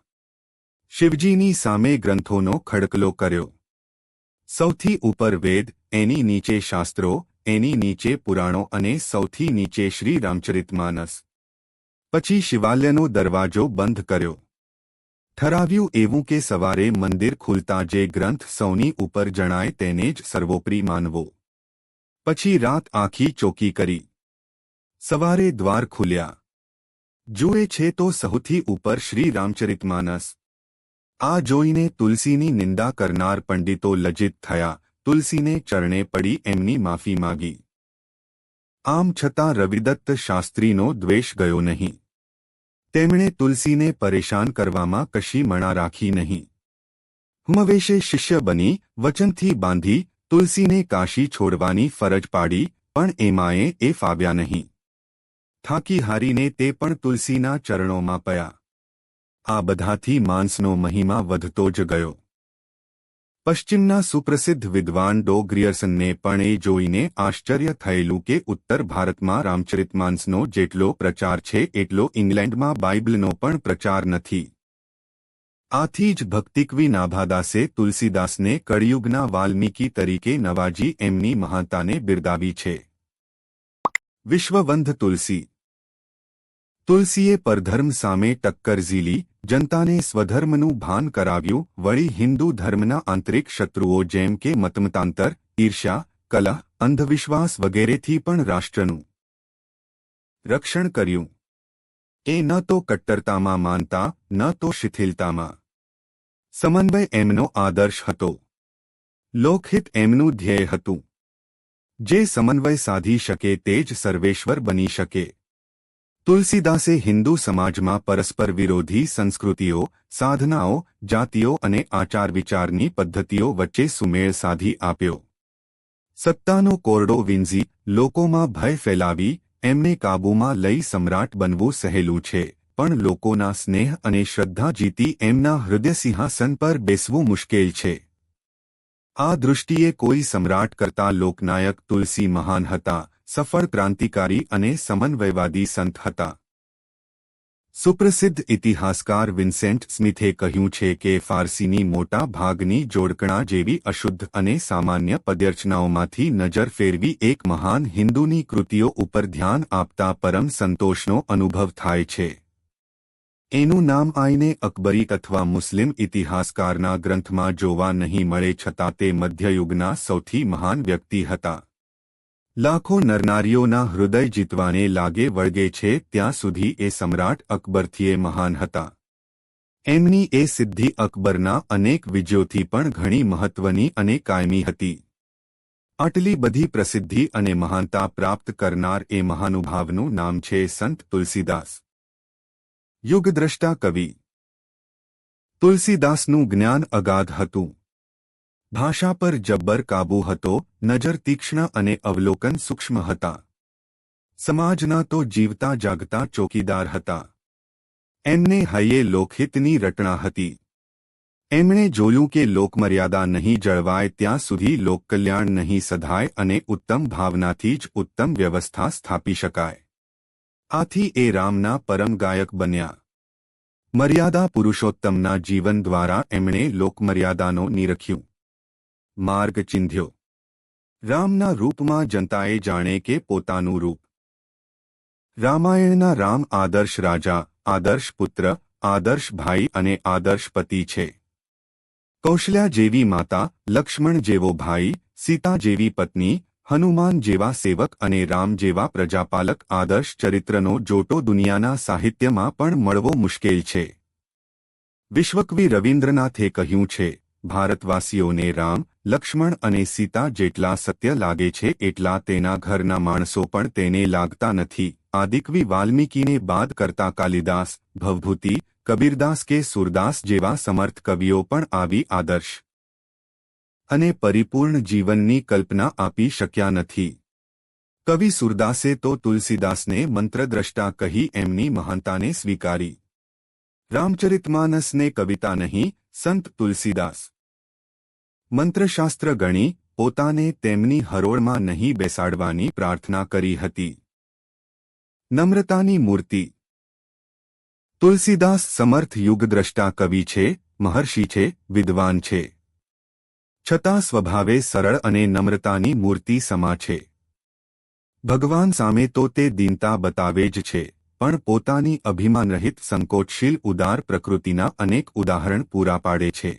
શિવજીની સામે ગ્રંથોનો ખડકલો કર્યો. સૌથી ઉપર વેદ, એની નીચે શાસ્ત્રો, એની નીચે પુરાણો અને સૌથી નીચે શ્રી રામચરિતમાનસ. પછી શિવાલયનો દરવાજો બંધ કર્યો. ઠરાવ્યું એવું કે સવારે મંદિર ખુલતા જે ગ્રંથ સૌની ઉપર જણાય તેને જ સર્વોપરી માનવો. પછી રાત આખી ચોકી કરી. સવારે દ્વાર ખુલ્યા. જુએ છે તો સૌથી ઉપર શ્રી રામચરિતમાનસ. આ જોઈને તુલસીની નિંદા કરનાર પંડિતો લજ્જિત થયા. તુલસીને ચરણે પડી એમની માફી માગી. આમ છતાં રવિદત્ત શાસ્ત્રીનો દ્વેષ ગયો નહીં. તેમણે તુલસીને પરેશાન કરવામાં કશી મણા રાખી નહીં. હુમવેશે શિષ્ય બની વચનથી બાંધી તુલસીને કાશી છોડવાની ફરજ પાડી, પણ એમાંય એ ફાવ્યા નહીં. થાકી હારીને તે પણ તુલસીના ચરણોમાં પયા. આ બધાથી માનસનો મહિમા વધતો જ ગયો. પશ્ચિમના સુપ્રસિદ્ધ વિદ્વાન ડો ગ્રિયર્સનને પણ એ જોઈને આશ્ચર્ય થયેલું કે ઉત્તર ભારતમાં રામચરિતમાનસનો જેટલો પ્રચાર છે એટલો ઇંગ્લેન્ડમાં બાઇબલનો પણ પ્રચાર નથી. આથી જ ભક્તિકવિ નાભાદાસે તુલસીદાસને કળિયુગના વાલ્મીકી તરીકે નવાજી એમની મહાનતાને બિરદાવી છે. વિશ્વવંધ તુલસી. તુલસીએ પરધર્મ સામે ટક્કર ઝીલી, જનતાને સ્વધર્મનું ભાન કરાવ્યું. વળી હિન્દુ ધર્મના આંતરિક શત્રુઓ જેમ કે મતમતાંતર, ઈર્ષ્યા, કલહ, અંધવિશ્વાસ વગેરેથી પણ રાષ્ટ્રનું રક્ષણ કર્યું. એ ન તો કટ્ટરતામાં માનતા, ન તો શિથિલતામાં. સમન્વય એમનો આદર્શ હતો. લોકહિત એમનું ધ્યેય હતું. જે સમન્વય સાધી શકે તે જ સર્વેશ્વર બની શકે. તુલસીદાસે હિન્દુ સમાજમાં પરસ્પર વિરોધી સંસ્કૃતિઓ, સાધનાઓ, જાતિઓ અને આચાર વિચારની પદ્ધતિઓ વચ્ચે સુમેળ સાધી આપ્યો. સત્તાનો કોરડો વીંઝી લોકોમાં ભય ફેલાવી એમને કાબૂમાં લઈ સમ્રાટ બનવું સહેલું છે, પણ લોકોના સ્નેહ અને શ્રદ્ધા જીતી એમના હૃદય સિંહાસન પર બેસવું મુશ્કેલ છે. આ દૃષ્ટિએ કોઈ સમ્રાટ કરતા લોકનાયક તુલસી મહાન હતા, સફળ ક્રાંતિકારી અને સમન્વયવાદી સંત હતા. સુપ્રસિદ્ધ ઇતિહાસકાર વિન્સેન્ટ સ્મિથે કહ્યું છે કે ફારસીની મોટા ભાગની જોડકણા જેવી અશુદ્ધ અને સામાન્ય પદ્યર્ચનાઓમાંથી નજર ફેરવી એક મહાન હિન્દુની કૃતિઓ ઉપર ધ્યાન આપતા પરમ સંતોષનો અનુભવ થાય છે. એનું નામ આઈને અકબરી અથવા મુસ્લિમ ઇતિહાસકારના ગ્રંથમાં જોવા નહીં મળે, છતાં તે મધ્યયુગના સૌથી મહાન વ્યક્તિ હતા. લાખો નરનારીઓના હૃદય જીતવાને લાગે વળગે છે ત્યાં સુધી એ સમ્રાટ અકબરથીએ મહાન હતા. એમની એ સિદ્ધિ અકબરના અનેક વિજયોથી પણ ઘણી મહત્વની અને કાયમી હતી. આટલી બધી પ્રસિદ્ધિ અને મહાનતા પ્રાપ્ત કરનાર એ મહાનુભાવનું નામ છે સંત તુલસીદાસ. યુગદ્રષ્ટા કવિ. તુલસીદાસનું જ્ઞાન અગાધ હતું. ભાષા પર જબ્બર કાબૂ હતો, નજર તીક્ષ્ણ અને અવલોકન સૂક્ષ્મ હતા. સમાજના તો જીવતા જાગતા ચોકીદાર હતા. એમને હૈયે લોકહિતની રટણા હતી. એમણે જોયું કે લોકમર્યાદા નહીં જળવાય ત્યાં સુધી લોકકલ્યાણ નહીં સધાય અને ઉત્તમ ભાવનાથી જ ઉત્તમ વ્યવસ્થા સ્થાપી શકાય. આથી એ રામના પરમ ગાયક બન્યા. મર્યાદા પુરુષોત્તમના જીવન દ્વારા એમણે લોકમર્યાદાનો નિરખ્યું માર્ગ ચિંધ્યો. રામના રૂપમાં જનતાએ જાણે કે પોતાનું રૂપ. રામાયણના રામ આદર્શ રાજા, આદર્શ પુત્ર, આદર્શ ભાઈ અને આદર્શ પતિ છે. કૌશલ્યા જેવી માતા, લક્ષ્મણ જેવો ભાઈ, સીતા જેવી પત્ની, હનુમાન જેવા સેવક અને રામ જેવા પ્રજાપાલક આદર્શ ચરિત્રનો જોટો દુનિયાના સાહિત્યમાં પણ મળવો મુશ્કેલ છે. વિશ્વકવિ રવિન્દ્રનાથે કહ્યું છે, ભારતવાસીઓને રામ, લક્ષ્મણ અને સીતા જેટલા સત્ય લાગે છે એટલા તેના ઘરના માણસો પણ તેને લાગતા નથી. આદિકવિ વાલ્મીકીને બાદ કરતા કાલિદાસ, ભવભૂતિ, કબીરદાસ કે સુરદાસ જેવા સમર્થ કવિઓ પણ આવી આદર્શ અને પરિપૂર્ણ જીવનની કલ્પના આપી શક્યા નથી. કવિ સુરદાસે તો તુલસીદાસને મંત્રદ્રષ્ટા કહી એમની મહાનતાને સ્વીકારી. રામચરિતમાનસને કવિતા નહીં, સંત તુલસીદાસ મંત્રશાસ્ત્ર ગણી પોતાને તેમની હરોળમાં નહીં બેસાડવાની પ્રાર્થના કરી હતી. નમ્રતાની મૂર્તિ. તુલસીદાસ સમર્થ યુગદ્રષ્ટા કવિ છે, મહર્ષિ છે, વિદ્વાન છે. છતાં સ્વભાવે સરળ અને નમ્રતાની મૂર્તિ સમા છે. ભગવાન સામે તો તે દીનતા બતાવે જ છે, પણ પોતાની અભિમાનરહિત સંકોચશીલ ઉદાર પ્રકૃતિના અનેક ઉદાહરણ પૂરા પાડે છે.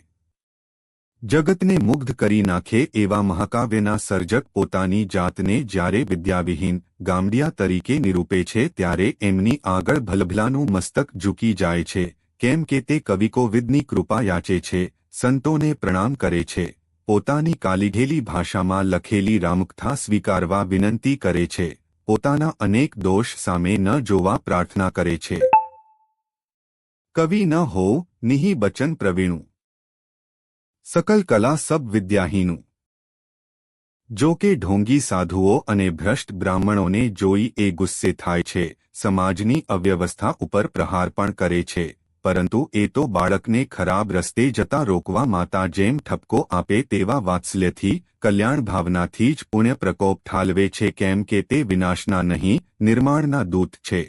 જગતને મુગ્ધ કરી નાખે એવા મહાકાવ્યના સર્જક પોતાની જાતને જ્યારે વિદ્યાવિહીન, ગામડિયા તરીકે નિરૂપે છે ત્યારે એમની આગળ ભલભલાનું મસ્તક ઝૂકી જાય છે, કેમ કે તે કવિકોવિદની કૃપા યાચે છે, સંતોને પ્રણામ કરે છે, પોતાની કાલીઘેલી ભાષામાં લખેલી રામકથા સ્વીકારવા વિનંતી કરે છે, પોતાના અનેક દોષ સામે ન જોવા પ્રાર્થના કરે છે. કવિ ન હો, નિહિ બચન પ્રવીણું, સકલ કલા સબ વિદ્યાહીનું. જો કે ઢોંગી સાધુઓ અને ભ્રષ્ટ બ્રાહ્મણોને જોઈ એ ગુસ્સે થાય છે, સમાજની અવ્યવસ્થા ઉપર પ્રહાર પણ કરે છે, પરંતુ એ તો બાળકને ખરાબ રસ્તે જતા રોકવા માતા જેમ ઠપકો આપે તેવા વાત્સલ્યથી, કલ્યાણ ભાવનાથી જ પુણ્ય પ્રકોપ ઠાલવે છે, કેમ કે તે વિનાશના નહીં, નિર્માણના દૂત છે.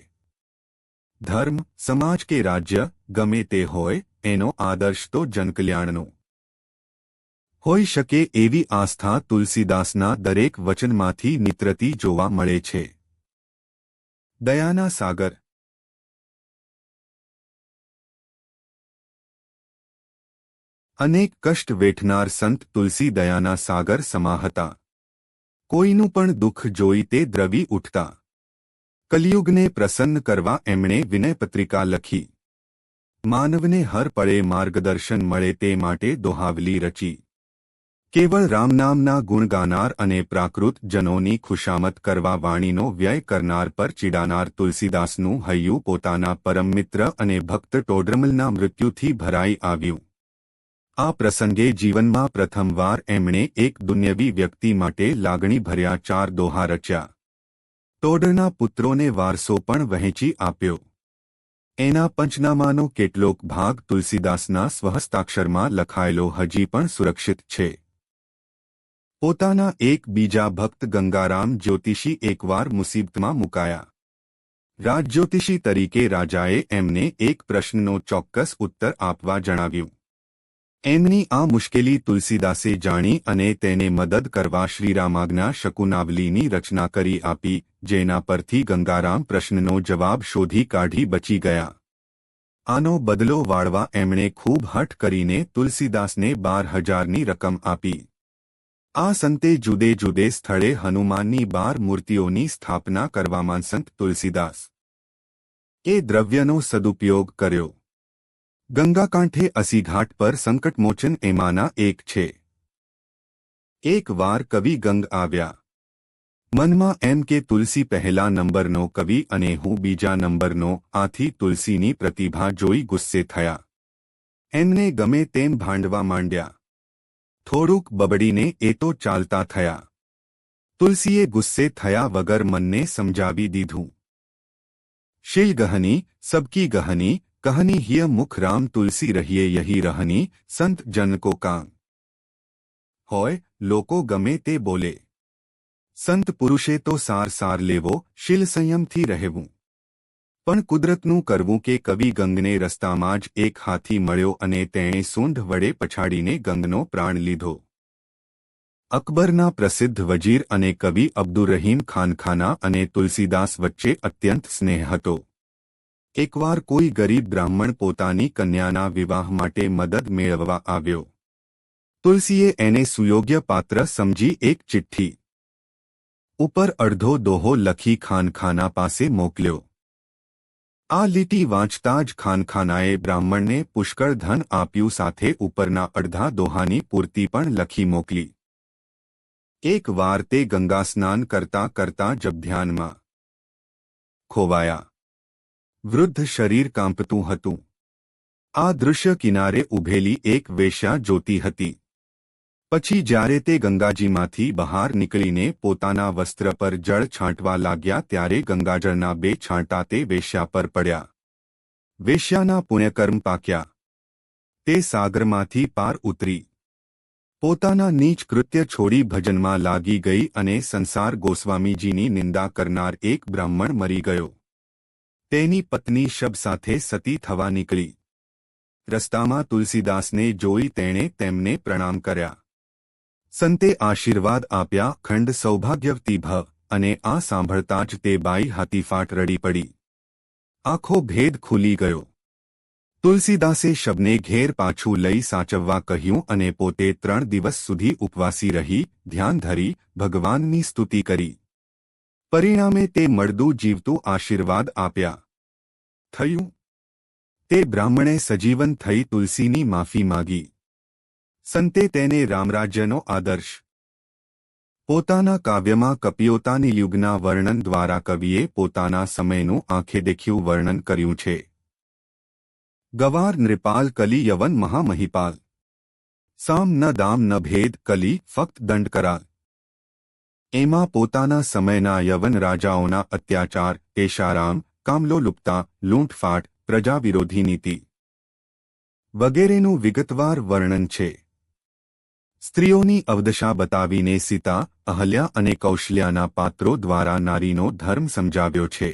ધર્મ, સમાજ કે રાજ્ય ગમે તે હોય, એનો આદર્શ તો જનકલ્યાણનો હોઈ શકે એવી આસ્થા તુલસીદાસના દરેક વચનમાંથી નિતરતી જોવા મળે છે. દયાના સાગર. અનેક કષ્ટ વેઠનાર સંત તુલસી દયાના સાગર સમા હતા. કોઈનું પણ દુઃખ જોઈ તે દ્રવી ઉઠતા. કલિયુગને પ્રસન્ન કરવા એમણે વિનયપત્રિકા લખી. માનવને હર પળે માર્ગદર્શન મળે તે માટે દોહાવલી રચી. કેવળ રામનામના ગુણ ગાનાર અને પ્રાકૃત જનોની ખુશામત કરવા વાણીનો વ્યય કરનાર પર ચીડાનાર તુલસીદાસનું હૈયું પોતાના પરમ મિત્ર અને ભક્ત ટોડરમલના મૃત્યુથી ભરાઈ આવ્યું. આ પ્રસંગે જીવનમાં પ્રથમવાર એમણે એક દુન્યવી વ્યક્તિ માટે લાગણી ભર્યા 4 દોહા રચ્યા. ટોડરના પુત્રોને વારસો પણ વહેંચી આપ્યો. એના પંચનામાનો કેટલોક ભાગ તુલસીદાસના સ્વહસ્તાક્ષરમાં લખાયેલો હજી પણ સુરક્ષિત છે. પોતાના એક બીજા ભક્ત ગંગારામ જ્યોતિષી એકવાર મુસીબતમાં મુકાયા. રાજજ્યોતિષી તરીકે રાજાએ એમને એક પ્રશ્નનો ચોક્કસ ઉત્તર આપવા જણાવ્યું. એમની આ મુશ્કેલી તુલસીદાસે જાણી અને તેને મદદ કરવા શ્રીરામાજ્ઞા શકુનાવલીની રચના કરી આપી, જેના પરથી ગંગારામ પ્રશ્નનો જવાબ શોધી કાઢી બચી ગયા. આનો બદલો વાળવા એમણે ખૂબ હઠ કરીને તુલસીદાસને 12,000ની રકમ આપી. આ સંતે જુદે જુદે સ્થળે હનુમાનની 12 મૂર્તિઓની સ્થાપના કરવામાં સંત તુલસીદાસ એ દ્રવ્યનો સદુપયોગ કર્યો. ગંગાકાંઠે અસીઘાટ પર સંકટમોચન એમાંના એક છે. એક વાર કવિ ગંગ આવ્યા. મનમાં એમ કે તુલસી પહેલા નંબરનો કવિ અને હું બીજા નંબરનો, આથી તુલસીની પ્રતિભા જોઈ ગુસ્સે થયા. એમને ગમે તેમ ભાંડવા માંડ્યા. થોડુંક બબડીને એ તો ચાલતા થયા. તુલસીએ ગુસ્સે થયા વગર મનને સમજાવી દીધું. શીલ ગહની, સબકી ગહની, કહની હિય મુખ રામ તુલસી રહીએ યહી રહની, સંત જન કો કામ. હોય, લોકો ગમે તે બોલે. સંત પુરુષે તો સાર લેવો, શીલ સંયમથી રહેવું. પણ કુદરતનું કરવું કે કવિ ગંગને રસ્તામાં જ એક હાથી મળ્યો અને તેણે સૂંઢ વડે પછાડીને ગંગનો પ્રાણ લીધો. અકબરના પ્રસિદ્ધ વજીર અને કવિ અબ્દુર્રહીમ ખાનખાના અને તુલસીદાસ વચ્ચે અત્યંત સ્નેહ હતો. એકવાર કોઈ ગરીબ બ્રાહ્મણ પોતાની કન્યાના વિવાહ માટે મદદ મેળવવા આવ્યો. તુલસીએ એને સુયોગ્ય પાત્ર સમજી એક ચિઠ્ઠી ઉપર અડધો દોહો લખી ખાનખાના પાસે મોકલ્યો. આ લીટી વાંચતા જ ખાનખાનાએ બ્રાહ્મણને પુષ્કળ ધન આપ્યું, સાથે ઉપરના અડધા દોહાની પૂર્તિ પણ લખી મોકલી. એક વાર તે ગંગા સ્નાન કરતા કરતા જબ ધ્યાનમાં ખોવાયા. વૃદ્ધ શરીર કાંપતું હતું. આ દૃશ્ય કિનારે ઊભેલી એક વેશ્યા જોતી હતી. પછી જ્યારે તે ગંગાજીમાંથી બહાર નીકળીને પોતાના વસ્ત્ર પર જળ છાંટવા લાગ્યા ત્યારે ગંગાજળના 2 છાંટા તે વેશ્યા પર પડ્યા. વેશ્યાના પુણ્યકર્મ પાક્યા. તે સાગરમાંથી પાર ઉતરી પોતાના નીચ કૃત્ય છોડી ભજનમાં લાગી ગઈ અને સંસાર ગોસ્વામીજીની નિંદા કરનાર એક બ્રાહ્મણ મરી ગયો. તેની પત્ની શબ સાથે સતી થવા નીકળી. રસ્તામાં તુલસીદાસને જોઈ તેણે તેમને પ્રણામ કર્યા. સંતે આશીર્વાદ આપ્યા, ખંડ સૌભાગ્યવતી ભવ, અને આ સાંભળતા જ તે બાઈ હાથીફાટ રડી પડી. આખો ભેદ ખુલી ગયો. તુલસીદાસે શબને ઘેર પાછું લઈ સાચવવા કહ્યું અને પોતે 3 દિવસ સુધી ઉપવાસી રહી, ધ્યાન ધરી, ભગવાનની સ્તુતિ કરી. પરિણામે તે મળદું જીવતું આશીર્વાદ આપ્યા. થયું. તે બ્રાહ્મણે સજીવન થઈ તુલસીની માફી માગી. સંતે તેને રામરાજ્યનો આદર્શ. પોતાના કાવ્યમાં કપિયોતાની યુગના વર્ણન દ્વારા કવિએ પોતાના સમયનું આંખે દેખ્યું વર્ણન કર્યું છે. ગવાર નૃપાલ કલી યવન મહામહિપાલ. સામ ન દામ ન ભેદ કલી ફક્ત દંડ કરાલ. એમાં પોતાના સમયના યવન રાજાઓના અત્યાચાર, એશારામ, કામલોલુપ્તા, લૂંટફાટ, પ્રજા વિરોધી નીતિ વગેરેનું વિગતવાર વર્ણન છે. સ્ત્રીઓની અવદશા બતાવીને સીતા, અહલ્યા અને કૌશલ્યાના પાત્રો દ્વારા નારીનો ધર્મ સમજાવ્યો છે.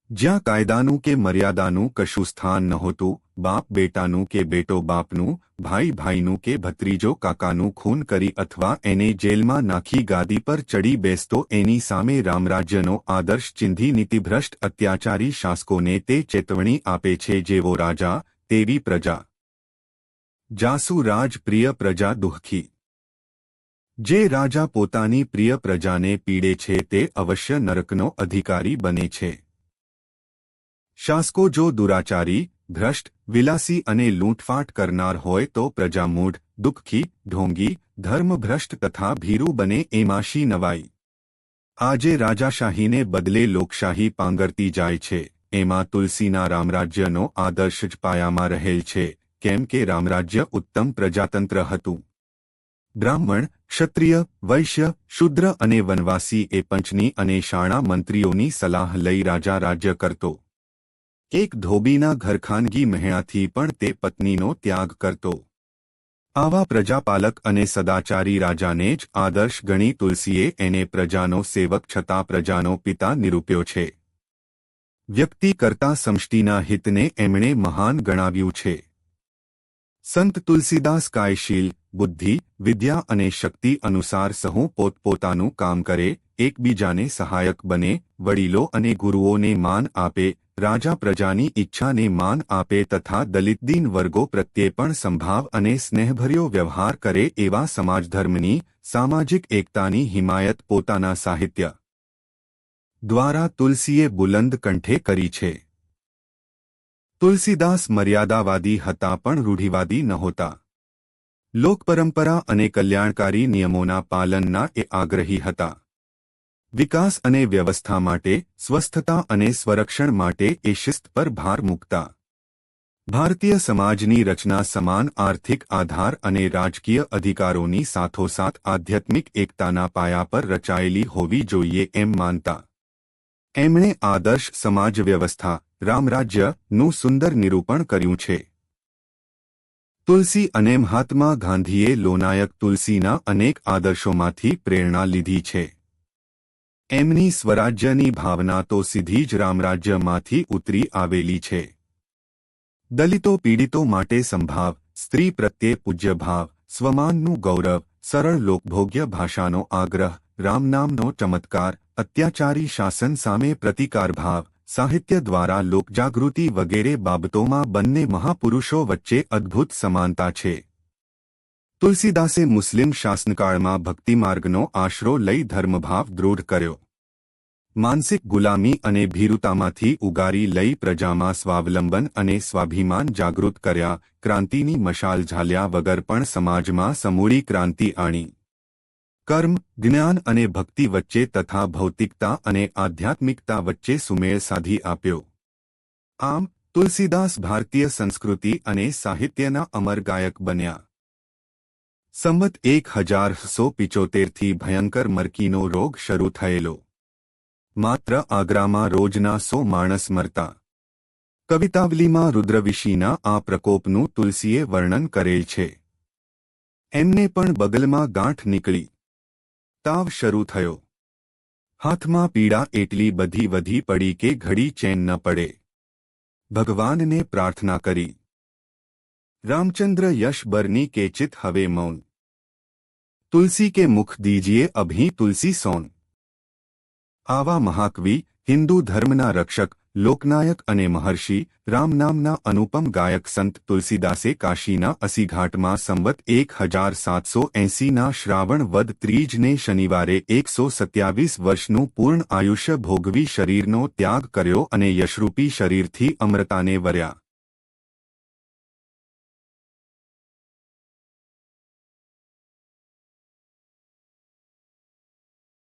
જ્યાં કાયદાનું કે મર્યાદાનું કશું સ્થાન નહોતું, બાપ બેટાનું કે બેટો બાપનું, ભાઈ ભાઈનું કે ભત્રીજો કાકાનું ખૂન કરી અથવા એને જેલમાં નાખી ગાદી પર ચડી બેસતો એની સામે રામરાજ્યનો આદર્શ ચિંધી નીતિભ્રષ્ટ અત્યાચારી શાસકોને તે ચેતવણી આપે છે, જેવો રાજા તેવી પ્રજા. જાસુ રાજ પ્રિય પ્રજા દુઃખી. જે રાજા પોતાની પ્રિય પ્રજાને પીડે છે તે અવશ્ય નરકનો અધિકારી બને છે. શાસકો જો દુરાચારી, ભ્રષ્ટ, વિલાસી અને લૂંટફાટ કરનાર હોય તો પ્રજા મૂઢ, દુઃખી, ઢોંગી, ધર્મભ્રષ્ટ તથા ભીરુ બને એમાં શી નવાઈ. આજે રાજાશાહીને બદલે લોકશાહી પાંગરતી જાય છે. એમાં તુલસીના રામરાજ્યનો આદર્શ જ પાયામાં રહેલ છે, કેમ કે રામરાજ્ય ઉત્તમ પ્રજાતંત્ર હતું. બ્રાહ્મણ, ક્ષત્રિય, વૈશ્ય, શૂદ્ર અને વનવાસી એ પંચની અને શાણા મંત્રીઓની સલાહ લઈ રાજા રાજ્ય કરતો. એક ધોબીના ઘરખાનગી મહેણાથી પણ તે પત્નીનો ત્યાગ કરતો. આવા પ્રજાપાલક અને સદાચારી રાજાને જ આદર્શ ગણી તુલસીએ એને પ્રજાનો સેવક છતાં પ્રજાનો પિતા નિરૂપ્યો છે. વ્યક્તિ કરતાં સમષ્ટિના હિતને એમણે મહાન ગણાવ્યું છે. સંત તુલસીદાસ કાયશીલ, બુદ્ધિ, વિદ્યા અને શક્તિ અનુસાર સહુ પોતપોતાનું કામ કરે, એકબીજાને સહાયક બને, વડીલો અને ગુરુઓને માન આપે, રાજા પ્રજાની ઈચ્છાને માન આપે તથા દલિતદીન વર્ગો પ્રત્યે પણ સંભાવ અને સ્નેહભર્યો વ્યવહાર કરે એવા સમાજધર્મની, સામાજિક એકતાની હિમાયત પોતાના સાહિત્ય દ્વારા તુલસીએ બુલંદ કંઠે કરી છે. તુલસીદાસ મર્યાદાવાદી હતા પણ રૂઢિવાદી નહોતા. લોકપરંપરા અને કલ્યાણકારી નિયમોના પાલનના એ આગ્રહી હતા. વિકાસ અને વ્યવસ્થા માટે, સ્વસ્થતા અને સ્વરક્ષણ માટે એ શિસ્ત પર ભાર મૂકતા. ભારતીય સમાજની રચના સમાન આર્થિક આધાર અને રાજકીય અધિકારોની સાથોસાથ આધ્યાત્મિક એકતાના પાયા પર રચાયેલી હોવી જોઈએ એમ માનતા. એમણે આદર્શ સમાજ વ્યવસ્થા, રામરાજ્યનું સુંદર નિરૂપણ કર્યું છે. તુલસી અને મહાત્મા ગાંધીએ લોનાયક તુલસીના અનેક આદર્શોમાંથી પ્રેરણા લીધી છે. એમની સ્વરાજ્યની ભાવના તો સીધી જ રામરાજ્યમાંથી ઉતરી આવેલી છે. દલિતો પીડિતો માટે સંભાવ, સ્ત્રી પ્રત્યે પૂજ્યભાવ, સ્વમાનનું ગૌરવ, સરળ લોકભોગ્ય ભાષાનો આગ્રહ, રામનામનો ચમત્કાર, અત્યાચારી શાસન સામે પ્રતિકારભાવ, સાહિત્ય દ્વારા લોકજાગૃતિ વગેરે બાબતોમાં બંને મહાપુરુષો વચ્ચે અદ્ભુત સમાનતા છે. તુલસીદાસે મુસ્લિમ શાસનકાળમાં ભક્તિમાર્ગનો આશરો લઈ ધર્મભાવ દૃઢ કર્યો. માનસિક ગુલામી અને ભીરુતામાંથી ઉગારી લઈ પ્રજામાં સ્વાવલંબન અને સ્વાભિમાન જાગૃત કર્યા. ક્રાંતિની મશાલ ઝાલ્યા વગર પણ સમાજમાં સમૂળી ક્રાંતિ આણી. કર્મ, જ્ઞાન અને ભક્તિ વચ્ચે તથા ભૌતિકતા અને આધ્યાત્મિકતા વચ્ચે સુમેળ સાધી આપ્યો. આમ તુલસીદાસ ભારતીય સંસ્કૃતિ અને સાહિત્યના અમર ગાયક બન્યા. સંવત 1175થી ભયંકર મરકીનો રોગ શરૂ થયેલો. માત્ર આગ્રામાં રોજના 100 માણસ મરતા. કવિતાવલીમાં રુદ્રવિષીના આ પ્રકોપનું તુલસીએ વર્ણન કરેલ છે. એમને પણ બગલમાં ગાંઠ નીકળી. તાવ શરૂ થયો. હાથમાં પીડા એટલી બધી વધી પડી કે ઘડી ચેન ન પડે. ભગવાનને પ્રાર્થના કરી. रामचंद्र यश बरनी के चित हवे मौन, तुलसी के मुख दीजिए अभी तुलसी सोन. आवा महाकवि, हिंदू धर्मना रक्षक, लोकनायक अने महर्षि, राम नामना अनुपम गायक संत तुलसीदासे काशीना असीघाटमां संवत 1780 श्रावण वद त्रीज ने शनिवारे 127 वर्षનું પૂર્ણ આયુષ્ય ભોગવી શરીરનો ત્યાગ કર્યો અને યશરૂપી શરીરથી અમરતાને વર્યા.